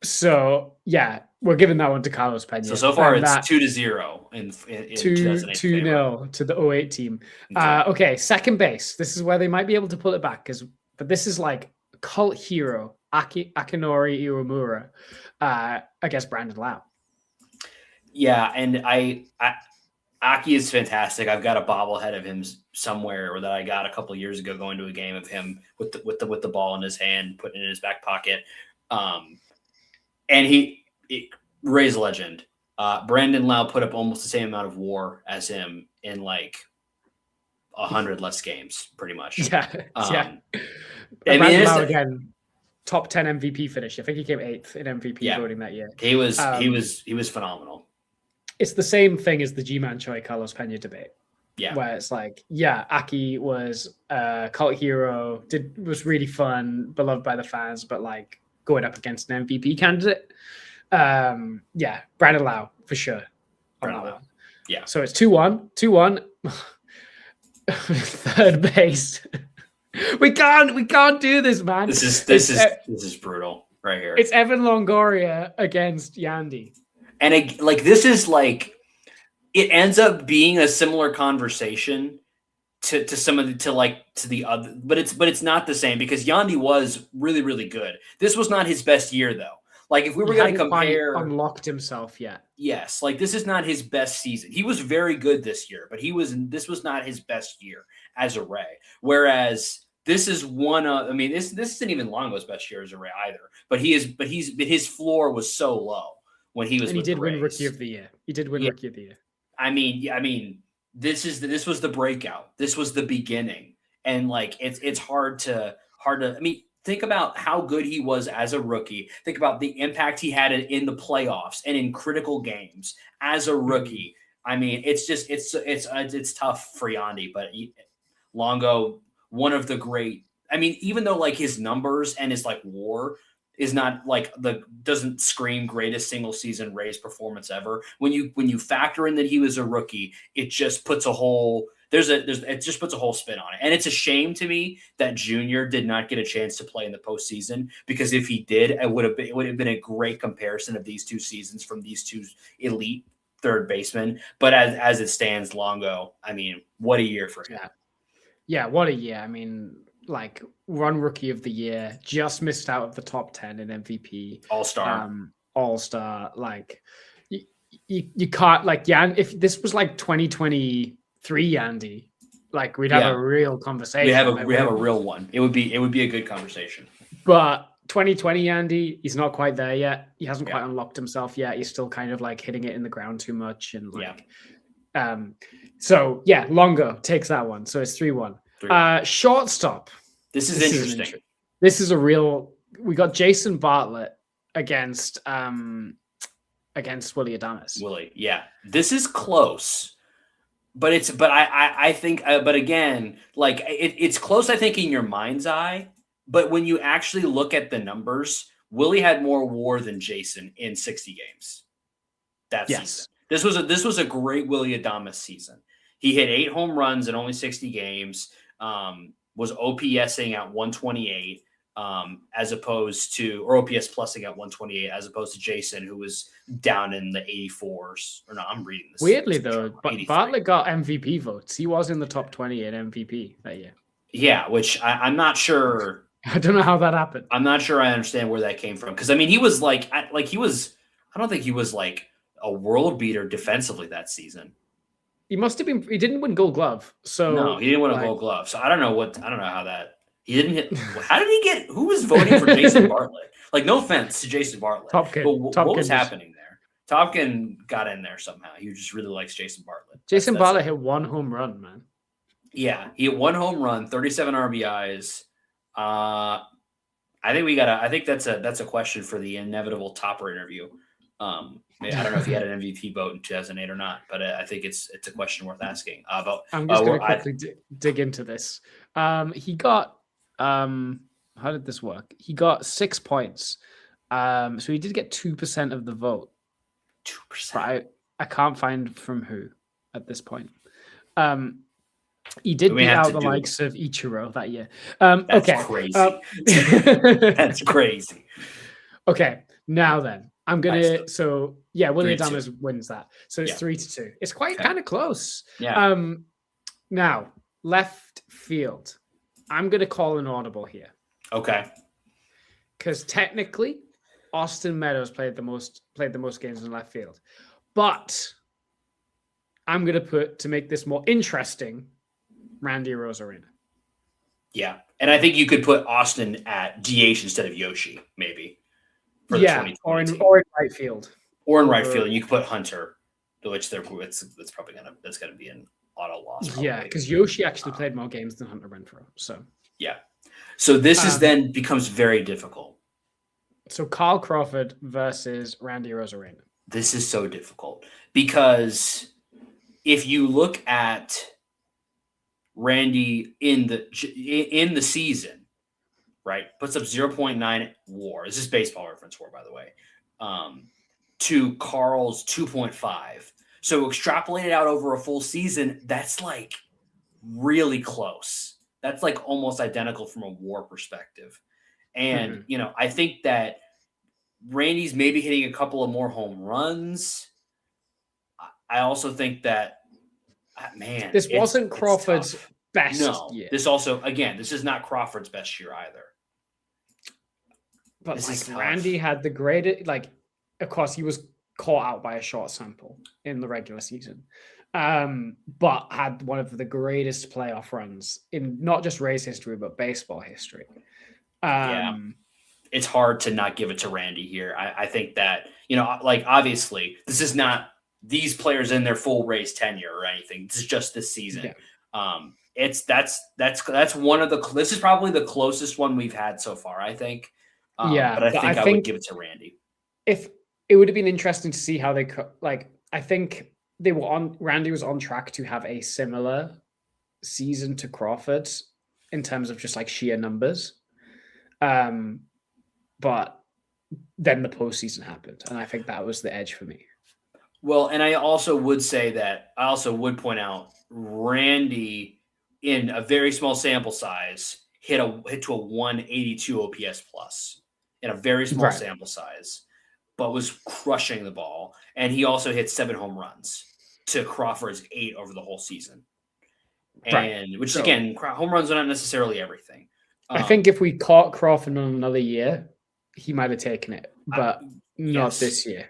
Speaker 3: So yeah, we're giving that one to Carlos Pena.
Speaker 2: So far it's 2-0 in 2008.
Speaker 3: 2-0 to the 08 team. Okay, second base. This is where they might be able to pull it back but this is like cult hero Akinori Iwamura against Brandon Lau.
Speaker 2: Yeah, and Aki is fantastic. I've got a bobblehead of him somewhere that I got a couple of years ago going to a game of him with the ball in his hand, putting it in his back pocket. And he Rays legend. Brandon Lau put up almost the same amount of WAR as him in like 100 less games, pretty much.
Speaker 3: Yeah.
Speaker 2: I
Speaker 3: Brandon Lau again, top 10 MVP finish. I think he came 8th in MVP voting that year.
Speaker 2: He was phenomenal.
Speaker 3: It's the same thing as the G-Man Choi Carlos Pena debate.
Speaker 2: Yeah.
Speaker 3: Where it's like, Aki was a cult hero, was really fun, beloved by the fans, but like going up against an MVP candidate. Brandon Lau for sure.
Speaker 2: Brandon Lau. Yeah.
Speaker 3: So it's 2-1. Third base. We can't do this, man.
Speaker 2: This is brutal right here.
Speaker 3: It's Evan Longoria against Yandy.
Speaker 2: And it ends up being a similar conversation to the other, but it's not the same because Yandy was really, really good. This was not his best year though. Like if we were going to compare,
Speaker 3: unlocked himself yet.
Speaker 2: Yes, like this is not his best season. He was very good this year, but this was not his best year as a Ray. Whereas this is this isn't even Longo's best year as a Ray either. But his floor was so low when he was. And
Speaker 3: he did win Rookie of the Year. Rookie of the Year. I
Speaker 2: mean, this was the breakout. This was the beginning, and like it's hard to. I mean, think about how good he was as a rookie. Think about the impact he had in the playoffs and in critical games as a rookie. I mean, it's tough for Yandy, but Longo, one of the great. I mean, even though like his numbers and his like WAR is not like doesn't scream greatest single season Rays performance ever. When you factor in that he was a rookie, it just puts a whole it just puts a whole spin on it. And it's a shame to me that Junior did not get a chance to play in the postseason because if he did, it would have been a great comparison of these two seasons from these two elite third basemen. But as it stands, Longo, I mean, what a year for him.
Speaker 3: Yeah, what a year. I mean, like run Rookie of the Year, just missed out of the top 10 in MVP. All-Star. Like you can't like if this was like 2023 Yandy, like we'd have a real conversation.
Speaker 2: We have a real one. It would be a good conversation.
Speaker 3: But 2020 Yandy, he's not quite there yet. He hasn't quite unlocked himself yet. He's still kind of like hitting it in the ground too much and like Longo takes that one. So it's 3-1. Shortstop.
Speaker 2: This is interesting.
Speaker 3: This is we got Jason Bartlett against Willy Adames.
Speaker 2: Willie, yeah. This is close. But I think again, like it's close, I think, in your mind's eye. But when you actually look at the numbers, Willie had more WAR than Jason in 60 games. That season. This was a great Willy Adames season. He hit 8 home runs in only 60 games. Was OPSing at 128 as opposed to, or OPS plusing at 128 as opposed to Jason, who was down in the 84s. Or no, I'm reading this.
Speaker 3: Weirdly though, but Bartlett got MVP votes. He was in the top 20 in MVP that year.
Speaker 2: Yeah, which I'm not sure.
Speaker 3: I don't know how that happened.
Speaker 2: I'm not sure I understand where that came from. Because I mean, he was I don't think he was like a world beater defensively that season.
Speaker 3: He must have been. He didn't win Gold Glove. So
Speaker 2: no, he didn't win a Gold Glove. So I don't know how that. He didn't hit. How did he get? Who was voting for Jason Bartlett? Like, no offense to Jason Bartlett, what was happening there? Topkin got in there somehow. He just really likes Jason Bartlett.
Speaker 3: Bartlett hit 1 home run, man.
Speaker 2: Yeah, he hit 1 home run, 37 RBIs. I think we gotta. I think that's a question for the inevitable Topper interview. I don't know if he had an MVP vote in 2008 or not, but I think it's a question worth asking. But
Speaker 3: I'm just going to quickly dig into this. He got how did this work? He got 6 points. So he did get 2% of the vote.
Speaker 2: 2%.
Speaker 3: But I can't find from who at this point. He did beat out the likes of Ichiro that year.
Speaker 2: That's
Speaker 3: okay.
Speaker 2: Crazy. That's crazy.
Speaker 3: Okay, now then. I'm gonna Willie Adames wins that. So it's 3-2. It's quite kind of close.
Speaker 2: Yeah.
Speaker 3: Now, left field. I'm gonna call an audible here.
Speaker 2: Okay.
Speaker 3: Because technically, Austin Meadows played the most games in left field. But I'm gonna to make this more interesting, Randy Arozarena.
Speaker 2: Yeah. And I think you could put Austin at DH instead of Yoshi, maybe.
Speaker 3: Or in right field.
Speaker 2: Or in right field. And you could put Hunter, which that's probably gonna be an auto loss. Probably.
Speaker 3: Yeah, because Yoshi actually played more games than Hunter Renfroe. So
Speaker 2: yeah. So this is then becomes very difficult.
Speaker 3: So Carl Crawford versus Randy Arozarena.
Speaker 2: This is so difficult because if you look at Randy in the season, right, puts up 0.9 WAR. This is baseball reference WAR, by the way, to Carl's 2.5. So extrapolated out over a full season, that's like really close. That's like almost identical from a WAR perspective. And, I think that Randy's maybe hitting a couple of more home runs. I also think that, man.
Speaker 3: This wasn't Crawford's best year.
Speaker 2: This also, again, this is not Crawford's best year either.
Speaker 3: But Randy had the greatest, of course, he was caught out by a short sample in the regular season. But had one of the greatest playoff runs in not just Rays history, but baseball history.
Speaker 2: It's hard to not give it to Randy here. I think that, obviously, this is not these players in their full Rays tenure or anything. This is just this season. Yeah. That's one of this is probably the closest one we've had so far, I think. But I think would give it to Randy.
Speaker 3: If it would have been interesting to see how they I think Randy was on track to have a similar season to Crawford in terms of just sheer numbers. But then the postseason happened, and I think that was the edge for me.
Speaker 2: Well, and I also would point out Randy in a very small sample size hit to a 182 OPS plus in a very small sample size, but was crushing the ball. And he also hit 7 home runs to Crawford's 8 over the whole season. And which again, home runs are not necessarily everything.
Speaker 3: I think if we caught Crawford on another year, he might have taken it, but not this year.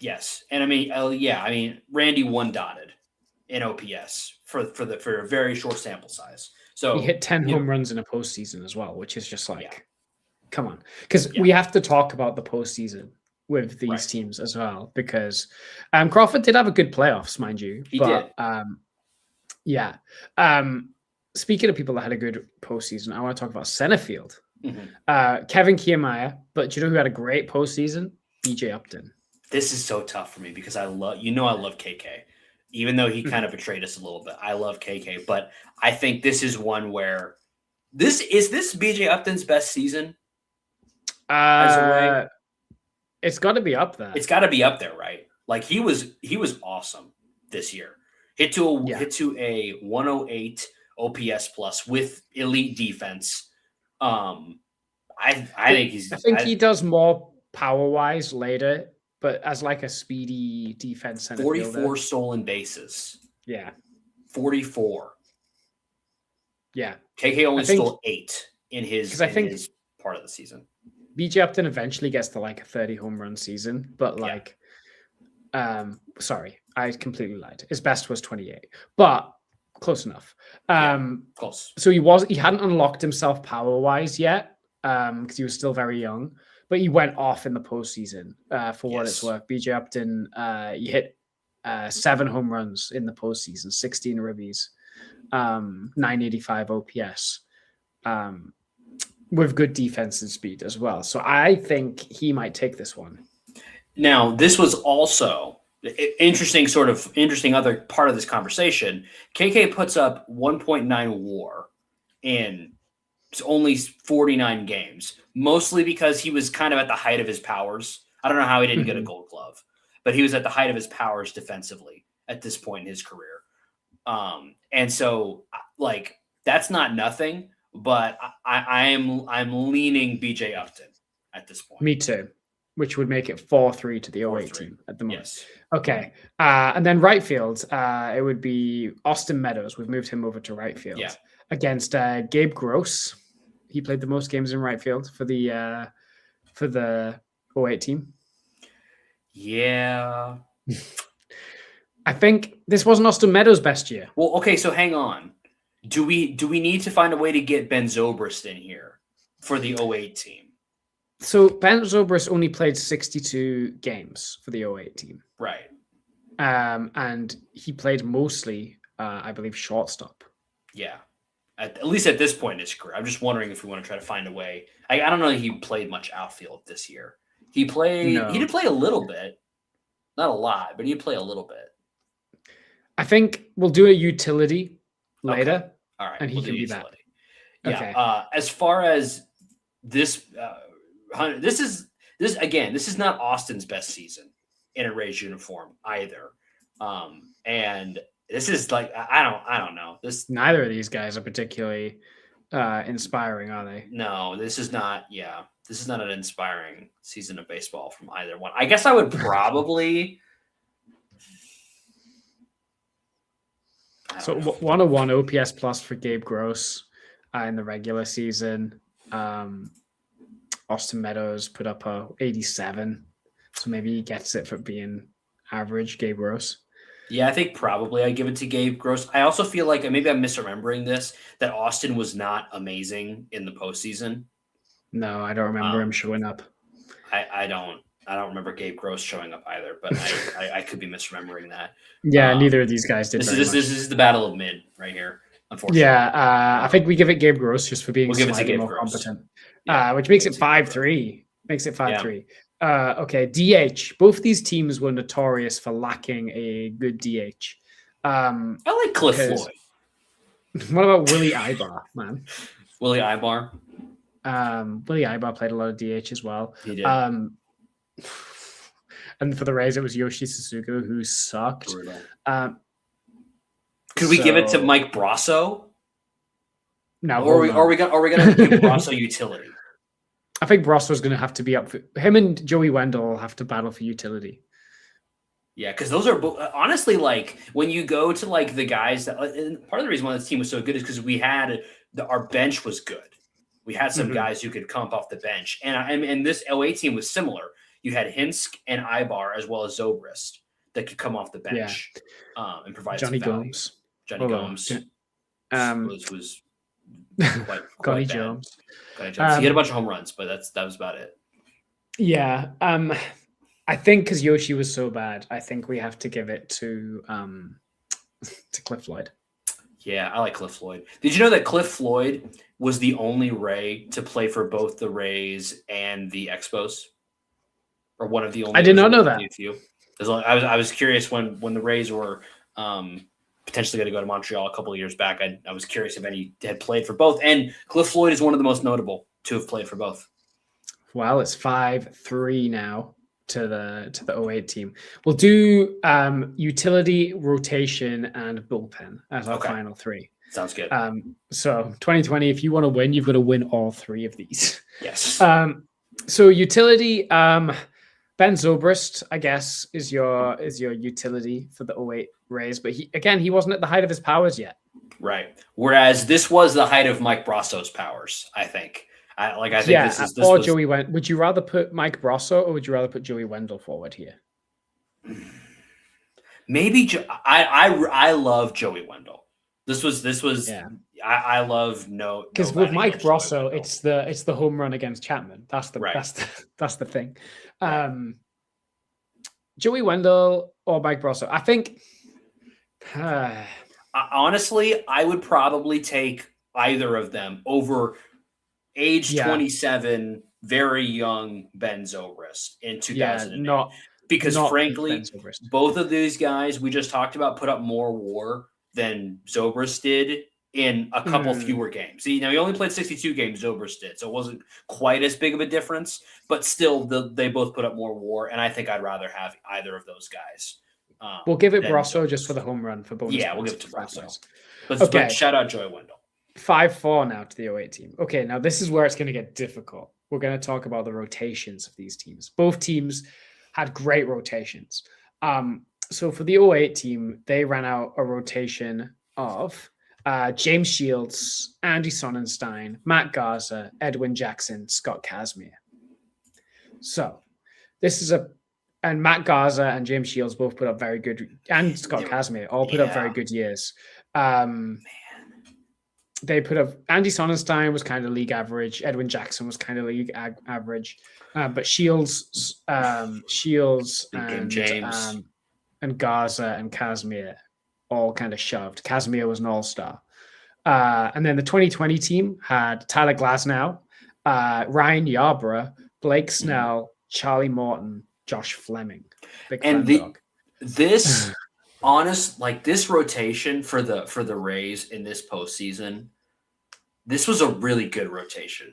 Speaker 2: Yes, and I mean, Randy one-dotted in OPS for a very short sample size. So
Speaker 3: he hit 10 home runs in a postseason as well, which is just come on, because we have to talk about the postseason with these teams as well, because Crawford did have a good playoffs, mind you.
Speaker 2: He did.
Speaker 3: Speaking of people that had a good postseason, I want to talk about center field. Kevin Kiermaier, but do you know who had a great postseason? BJ Upton.
Speaker 2: This is so tough for me because I love KK, even though he kind of betrayed us a little bit. I love KK, but I think this is one where this BJ Upton's best season.
Speaker 3: It's got to be up there.
Speaker 2: It's got to be up there, right? He was awesome this year. Hit to a 108 OPS plus with elite defense. I think
Speaker 3: he does more power wise later, but as a speedy defense center
Speaker 2: 44
Speaker 3: fielder.
Speaker 2: Stolen bases.
Speaker 3: Yeah.
Speaker 2: 44.
Speaker 3: Yeah.
Speaker 2: KK only stole 8 in his part of the season.
Speaker 3: BJ Upton eventually gets to a 30 home run season, but sorry, I completely lied. His best was 28, but close enough.
Speaker 2: Close.
Speaker 3: So he hadn't unlocked himself power wise yet, because he was still very young, but he went off in the postseason for what it's worth. BJ Upton, he hit 7 home runs in the postseason, 16 ribbies, 985 OPS. with good defense and speed as well. So I think he might take this one.
Speaker 2: Now, this was also interesting other part of this conversation. KK puts up 1.9 WAR in only 49 games, mostly because he was kind of at the height of his powers. I don't know how he didn't get a Gold Glove, but he was at the height of his powers defensively at this point in his career. And so, like, that's not nothing, but I'm leaning BJ Upton at this point.
Speaker 3: Me too, which would make it 4-3 to the 08 team at the moment.
Speaker 2: Yes.
Speaker 3: Okay. And then right field, it would be Austin Meadows. We've moved him over to right field against Gabe Gross. He played the most games in right field for the 08 team.
Speaker 2: Yeah.
Speaker 3: I think this wasn't Austin Meadows' best year.
Speaker 2: Well, okay, so hang on. Do we need to find a way to get Ben Zobrist in here for the 08 team?
Speaker 3: So Ben Zobrist only played 62 games for the 08 team.
Speaker 2: Right.
Speaker 3: And he played mostly, I believe, shortstop.
Speaker 2: Yeah. At least at this point in his career. I'm just wondering if we want to try to find a way. I don't know that he played much outfield this year. He did play a little bit. Not a lot, but he did play a little bit.
Speaker 3: I think we'll do a utility later.
Speaker 2: Okay. All right.
Speaker 3: And he can be that.
Speaker 2: Yeah.
Speaker 3: Okay.
Speaker 2: As far as this, this is not Austin's best season in a Rays uniform either. And this is like, I don't know.
Speaker 3: Neither of these guys are particularly inspiring, are they?
Speaker 2: No, this is not. Yeah, this is not an inspiring season of baseball from either one. I guess I would probably.
Speaker 3: So 101 OPS plus for Gabe Gross in the regular season. Austin Meadows put up a 87, so maybe he gets it for being average. Gabe Gross.
Speaker 2: Yeah, I think probably I give it to Gabe Gross. I also feel like maybe I'm misremembering this, that Austin was not amazing in the postseason.
Speaker 3: No, I don't remember him showing up.
Speaker 2: I don't remember Gabe Gross showing up either, but I could be misremembering that.
Speaker 3: Yeah, neither of these guys did.
Speaker 2: This is the battle of mid right here, unfortunately.
Speaker 3: Yeah, I think we give it Gabe Gross just for being
Speaker 2: slightly
Speaker 3: more
Speaker 2: Gross.
Speaker 3: competent, which makes it 5-3. Makes it 5-3. Okay, DH. Both these teams were notorious for lacking a good DH.
Speaker 2: I like Cliff Floyd.
Speaker 3: What about Willie Ibar, man?
Speaker 2: Willie Ibar.
Speaker 3: Willie Ibar played a lot of DH as well.
Speaker 2: He did.
Speaker 3: And for the Rays, it was Yoshi Suzuki, who sucked.
Speaker 2: Could we give it to Mike Brasso?
Speaker 3: No.
Speaker 2: Or are we gonna give Brasso utility?
Speaker 3: I think Brosso's going to have to be up for him, and Joey Wendell will have to battle for utility.
Speaker 2: Yeah, because those are honestly, like, when you go to like the guys that, and part of the reason why this team was so good is because we had our bench was good. We had some guys who could come off the bench, and this LA team was similar. You had Hinsk and Ibar as well as Zobrist that could come off the bench and provide
Speaker 3: Johnny
Speaker 2: some value.
Speaker 3: Gomes.
Speaker 2: Johnny Gomes was quite
Speaker 3: Connie
Speaker 2: bad.
Speaker 3: Jones.
Speaker 2: He had a bunch of home runs, but that was about it.
Speaker 3: Yeah. I think because Yoshi was so bad, I think we have to give it to Cliff Floyd.
Speaker 2: Yeah, I like Cliff Floyd. Did you know that Cliff Floyd was the only Ray to play for both the Rays and the Expos? Or one of the only.
Speaker 3: I did not know that.
Speaker 2: I was curious when the Rays were potentially going to go to Montreal a couple of years back. I was curious if any had played for both. And Cliff Floyd is one of the most notable to have played for both.
Speaker 3: Well, it's 5-3 now to the 08 team. We'll do utility, rotation, and bullpen as our final three.
Speaker 2: Sounds good.
Speaker 3: So 2020, if you want to win, you've got to win all three of these.
Speaker 2: Yes.
Speaker 3: So utility, Ben Zobrist, I guess, is your utility for the 08 Rays, but he wasn't at the height of his powers yet.
Speaker 2: Right. Whereas this was the height of Mike Brasso's powers, I think. I think this was
Speaker 3: Joey Wendell. Would you rather put Mike Brasso or would you rather put Joey Wendell forward here?
Speaker 2: Maybe I love Joey Wendell. This was
Speaker 3: yeah.
Speaker 2: I love
Speaker 3: because with Mike Brasso, it's the home run against Chapman. That's the thing. Joey Wendell or Mike Brasso. I think
Speaker 2: honestly, I would probably take either of them over age
Speaker 3: Yeah.
Speaker 2: 27, very young Ben Zobrist in 2008. Because
Speaker 3: not
Speaker 2: frankly,
Speaker 3: Ben Zobrist.
Speaker 2: both of these guys we just talked about put up more WAR than Zobrist did in a couple fewer games. He only played 62 games, Zobrist did, so it wasn't quite as big of a difference, but still they both put up more WAR, and I think I'd rather have either of those guys.
Speaker 3: We'll give it
Speaker 2: than
Speaker 3: Brasso
Speaker 2: Zobrist.
Speaker 3: just for the home run for bonus.
Speaker 2: Yeah, we'll
Speaker 3: points
Speaker 2: give it to
Speaker 3: for
Speaker 2: Brasso.
Speaker 3: Brasso.
Speaker 2: But shout out Joey Wendell.
Speaker 3: 5-4 now to the 08 team. Okay, now this is where it's going to get difficult. We're going to talk about the rotations of these teams. Both teams had great rotations. So for the 08 team, they ran out a rotation of James Shields, Andy Sonnenstein, Matt Garza, Edwin Jackson, Scott Kazmir. So this is and Matt Garza and James Shields both put up very good, and Scott Kazmir all put up very good years. They put up, Andy Sonnenstein was kind of league average. Edwin Jackson was kind of league average. But Shields and
Speaker 2: James
Speaker 3: and Garza and Kazmir all kind of shoved. Kazmir was an all-star. And then the 2020 team had Tyler Glasnow, Ryan Yarbrough, Blake Snell, Charlie Morton, Josh Fleming.
Speaker 2: This this rotation for the Rays in this postseason, this was a really good rotation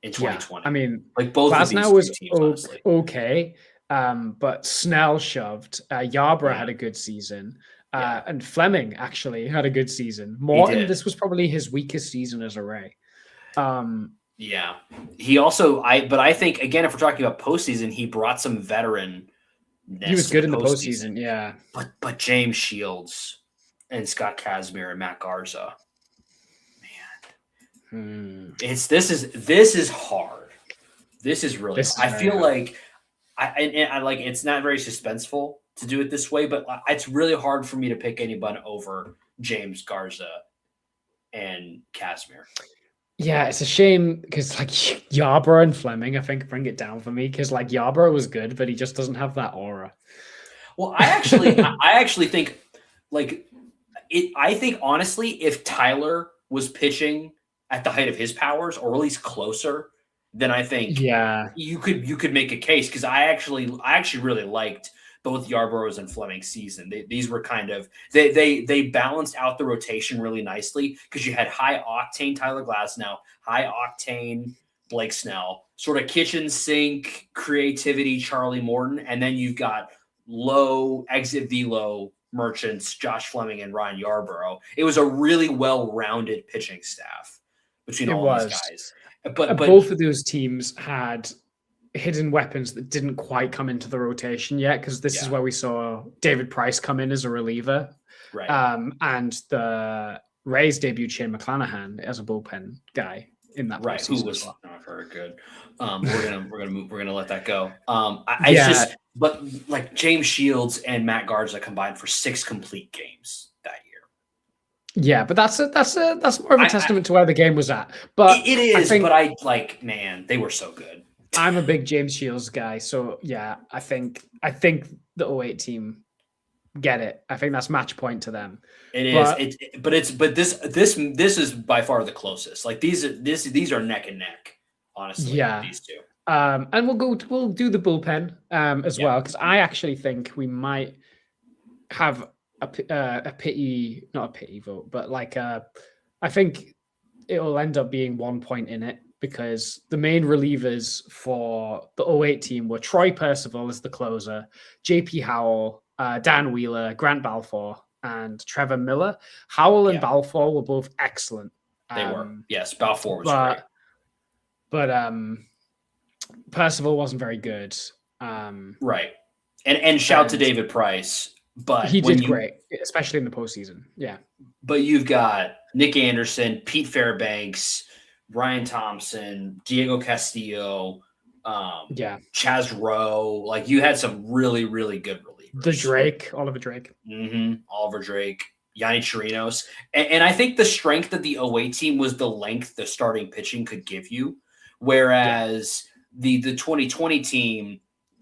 Speaker 2: in 2020.
Speaker 3: I mean,
Speaker 2: like both
Speaker 3: Glasnow
Speaker 2: of these
Speaker 3: was
Speaker 2: teams,
Speaker 3: okay, but Snell shoved. Yarbrough had a good season, and Fleming actually had a good season. Morton, this was probably his weakest season as a Ray.
Speaker 2: Yeah, he also I think again, if we're talking about postseason, he brought some veteran.
Speaker 3: He was good in the postseason, yeah.
Speaker 2: But James Shields and Scott Kazmir and Matt Garza, man, this is hard. This is really. I feel like I like it's not very suspenseful to do it this way, but it's really hard for me to pick anyone over James Garza and Kazmir.
Speaker 3: Yeah, it's a shame because like Yarbrough and Fleming, I think, bring it down for me because like Yarbrough was good, but he just doesn't have that aura.
Speaker 2: Well, I actually think like it. I think honestly, if Tyler was pitching at the height of his powers, or at least closer, then I think you could make a case because I actually really liked both Yarborough's and Fleming's season. These were kind of they balanced out the rotation really nicely because you had high octane Tyler Glasnow, high octane Blake Snell, sort of kitchen sink creativity Charlie Morton, and then you've got low exit velo merchants Josh Fleming and Ryan Yarbrough. It was a really well-rounded pitching staff between all these guys. But
Speaker 3: both of those teams had hidden weapons that didn't quite come into the rotation yet, because this is where we saw David Price come in as a reliever,
Speaker 2: right?
Speaker 3: And the Rays debuted Shane McClanahan as a bullpen guy in that,
Speaker 2: right? Who was not very good. We're gonna let that go. But like James Shields and Matt Garza combined for 6 complete games that year.
Speaker 3: Yeah, but that's more of a testament to where the game was at. But
Speaker 2: it is. Man, they were so good.
Speaker 3: I'm a big James Shields guy, so yeah, I think the 08 team get it. I think that's match point to them.
Speaker 2: It is. But this is by far the closest. Like these are neck and neck, honestly.
Speaker 3: Yeah.
Speaker 2: These two.
Speaker 3: And we'll do the bullpen as well, because I actually think we might have not a pity vote, but like I think it will end up being 1 point in it, because the main relievers for the 08 team were Troy Percival as the closer, JP Howell, Dan Wheeler, Grant Balfour, and Trevor Miller. Howell and Balfour were both excellent.
Speaker 2: They were. Yes, Balfour was great.
Speaker 3: But Percival wasn't very good.
Speaker 2: Right. And shout to David Price. But
Speaker 3: he did great, especially in the postseason. Yeah.
Speaker 2: But you've got Nick Anderson, Pete Fairbanks, Ryan Thompson, Diego Castillo, Chaz Rowe. Like you had some really, really good relievers.
Speaker 3: Oliver Drake.
Speaker 2: Oliver Drake, Yanni Chirinos. And I think the strength of the 08 team was the length the starting pitching could give you. Whereas the 2020 team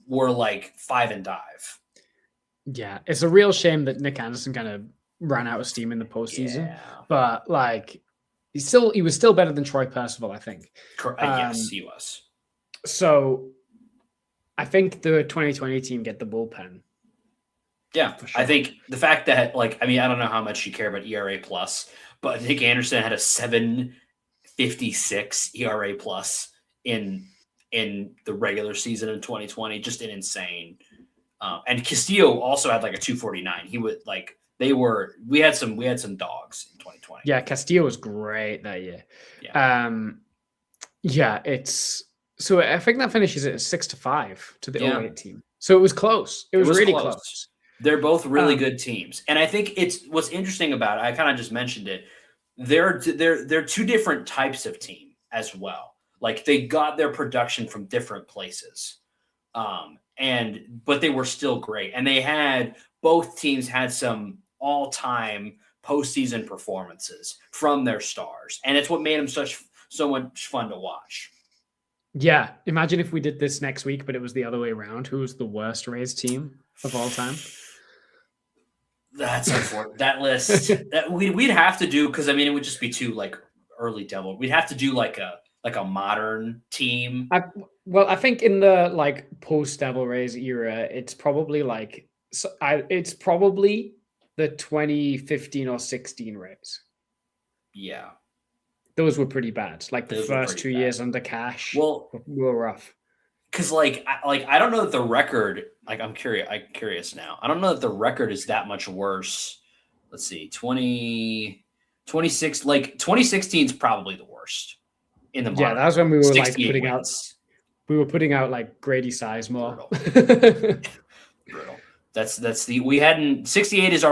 Speaker 2: were like 5 and dive.
Speaker 3: Yeah, it's a real shame that Nick Anderson kind of ran out of steam in the postseason. Yeah. But like he was still better than Troy Percival, I think.
Speaker 2: Yes, he was.
Speaker 3: So I think the 2020 team get the bullpen.
Speaker 2: Yeah,
Speaker 3: sure.
Speaker 2: I think the fact that, like, I mean, I don't know how much you care about ERA plus, but Nick Anderson had a 7.56 ERA plus in the regular season in 2020, just an insane. And Castillo also had like a 2.49. He would like we had some dogs in 2020.
Speaker 3: Yeah, Castillo was great that year.
Speaker 2: Yeah.
Speaker 3: So I think that finishes at 6-5 to the 08 team. So it was close. It was really close.
Speaker 2: They're both really good teams. And I think it's what's interesting about it, I kind of just mentioned it. They're two different types of team as well. Like they got their production from different places. But they were still great. And both teams had some all-time postseason performances from their stars. And it's what made them so much fun to watch.
Speaker 3: Yeah. Imagine if we did this next week, but it was the other way around. Who was the worst Rays team of all time?
Speaker 2: That's unfortunate. That list that we'd have to do, because I mean it would just be too like early devil. We'd have to do like a modern team.
Speaker 3: I think in the like post Devil Rays era, it's probably it's probably the 2015 or 16 Rays.
Speaker 2: Yeah,
Speaker 3: those were pretty bad. Like the first 2 years under Cash, were rough.
Speaker 2: Because I don't know that the record. Like I'm curious now. I don't know that the record is that much worse. Let's see, 26. Like 2016 is probably the worst in the.
Speaker 3: Yeah, that was when we were like putting
Speaker 2: wins.
Speaker 3: We were putting out like Grady Sizemore.
Speaker 2: Brutal. That's we hadn't 68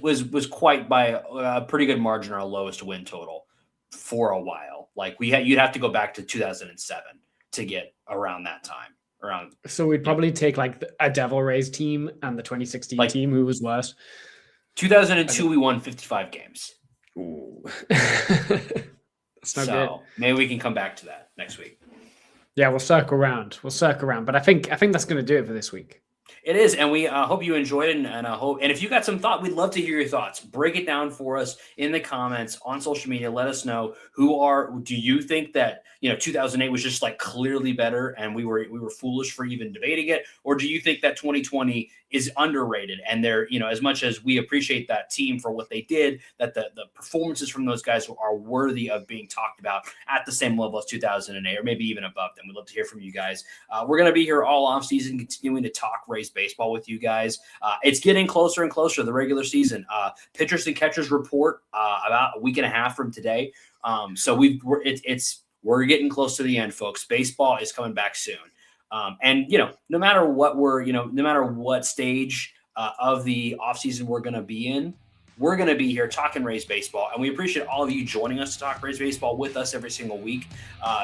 Speaker 2: was quite by a pretty good margin our lowest win total for a while. Like you'd have to go back to 2007 to get around that time.
Speaker 3: So we'd probably take like a Devil Rays team and the 2016 team who was worse.
Speaker 2: 2002 we won 55 games.
Speaker 3: Ooh. That's not good.
Speaker 2: Maybe we can come back to that next week.
Speaker 3: Yeah, we'll circle around. But I think that's going to do it for this week.
Speaker 2: It is, and we hope you enjoyed it, and if you got some thought, we'd love to hear your thoughts. Break it down for us in the comments on social media. Let us know do you think that 2008 was just like clearly better, and we were foolish for even debating it, or do you think that 2020 is underrated, and they're as much as we appreciate that team for what they did, that the performances from those guys are worthy of being talked about at the same level as 2008, or maybe even above them. We'd love to hear from you guys. We're going to be here all off season, continuing to talk Rays baseball with you guys. It's getting closer and closer to the regular season. Pitchers and catchers report about a week and a half from today. So we're getting close to the end, folks. Baseball is coming back soon. And no matter what stage of the offseason we're going to be in, we're going to be here talking Rays baseball. And we appreciate all of you joining us to talk Rays baseball with us every single week.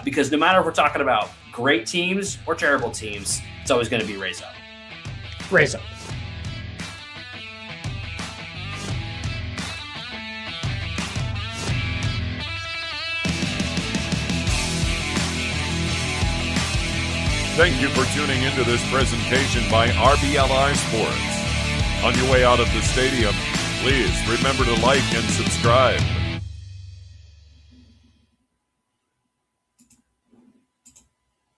Speaker 2: Because no matter if we're talking about great teams or terrible teams, it's always going to be Rays up.
Speaker 3: Rays up.
Speaker 1: Thank you for tuning into this presentation by RBLR Sports. On your way out of the stadium, please remember to like and subscribe.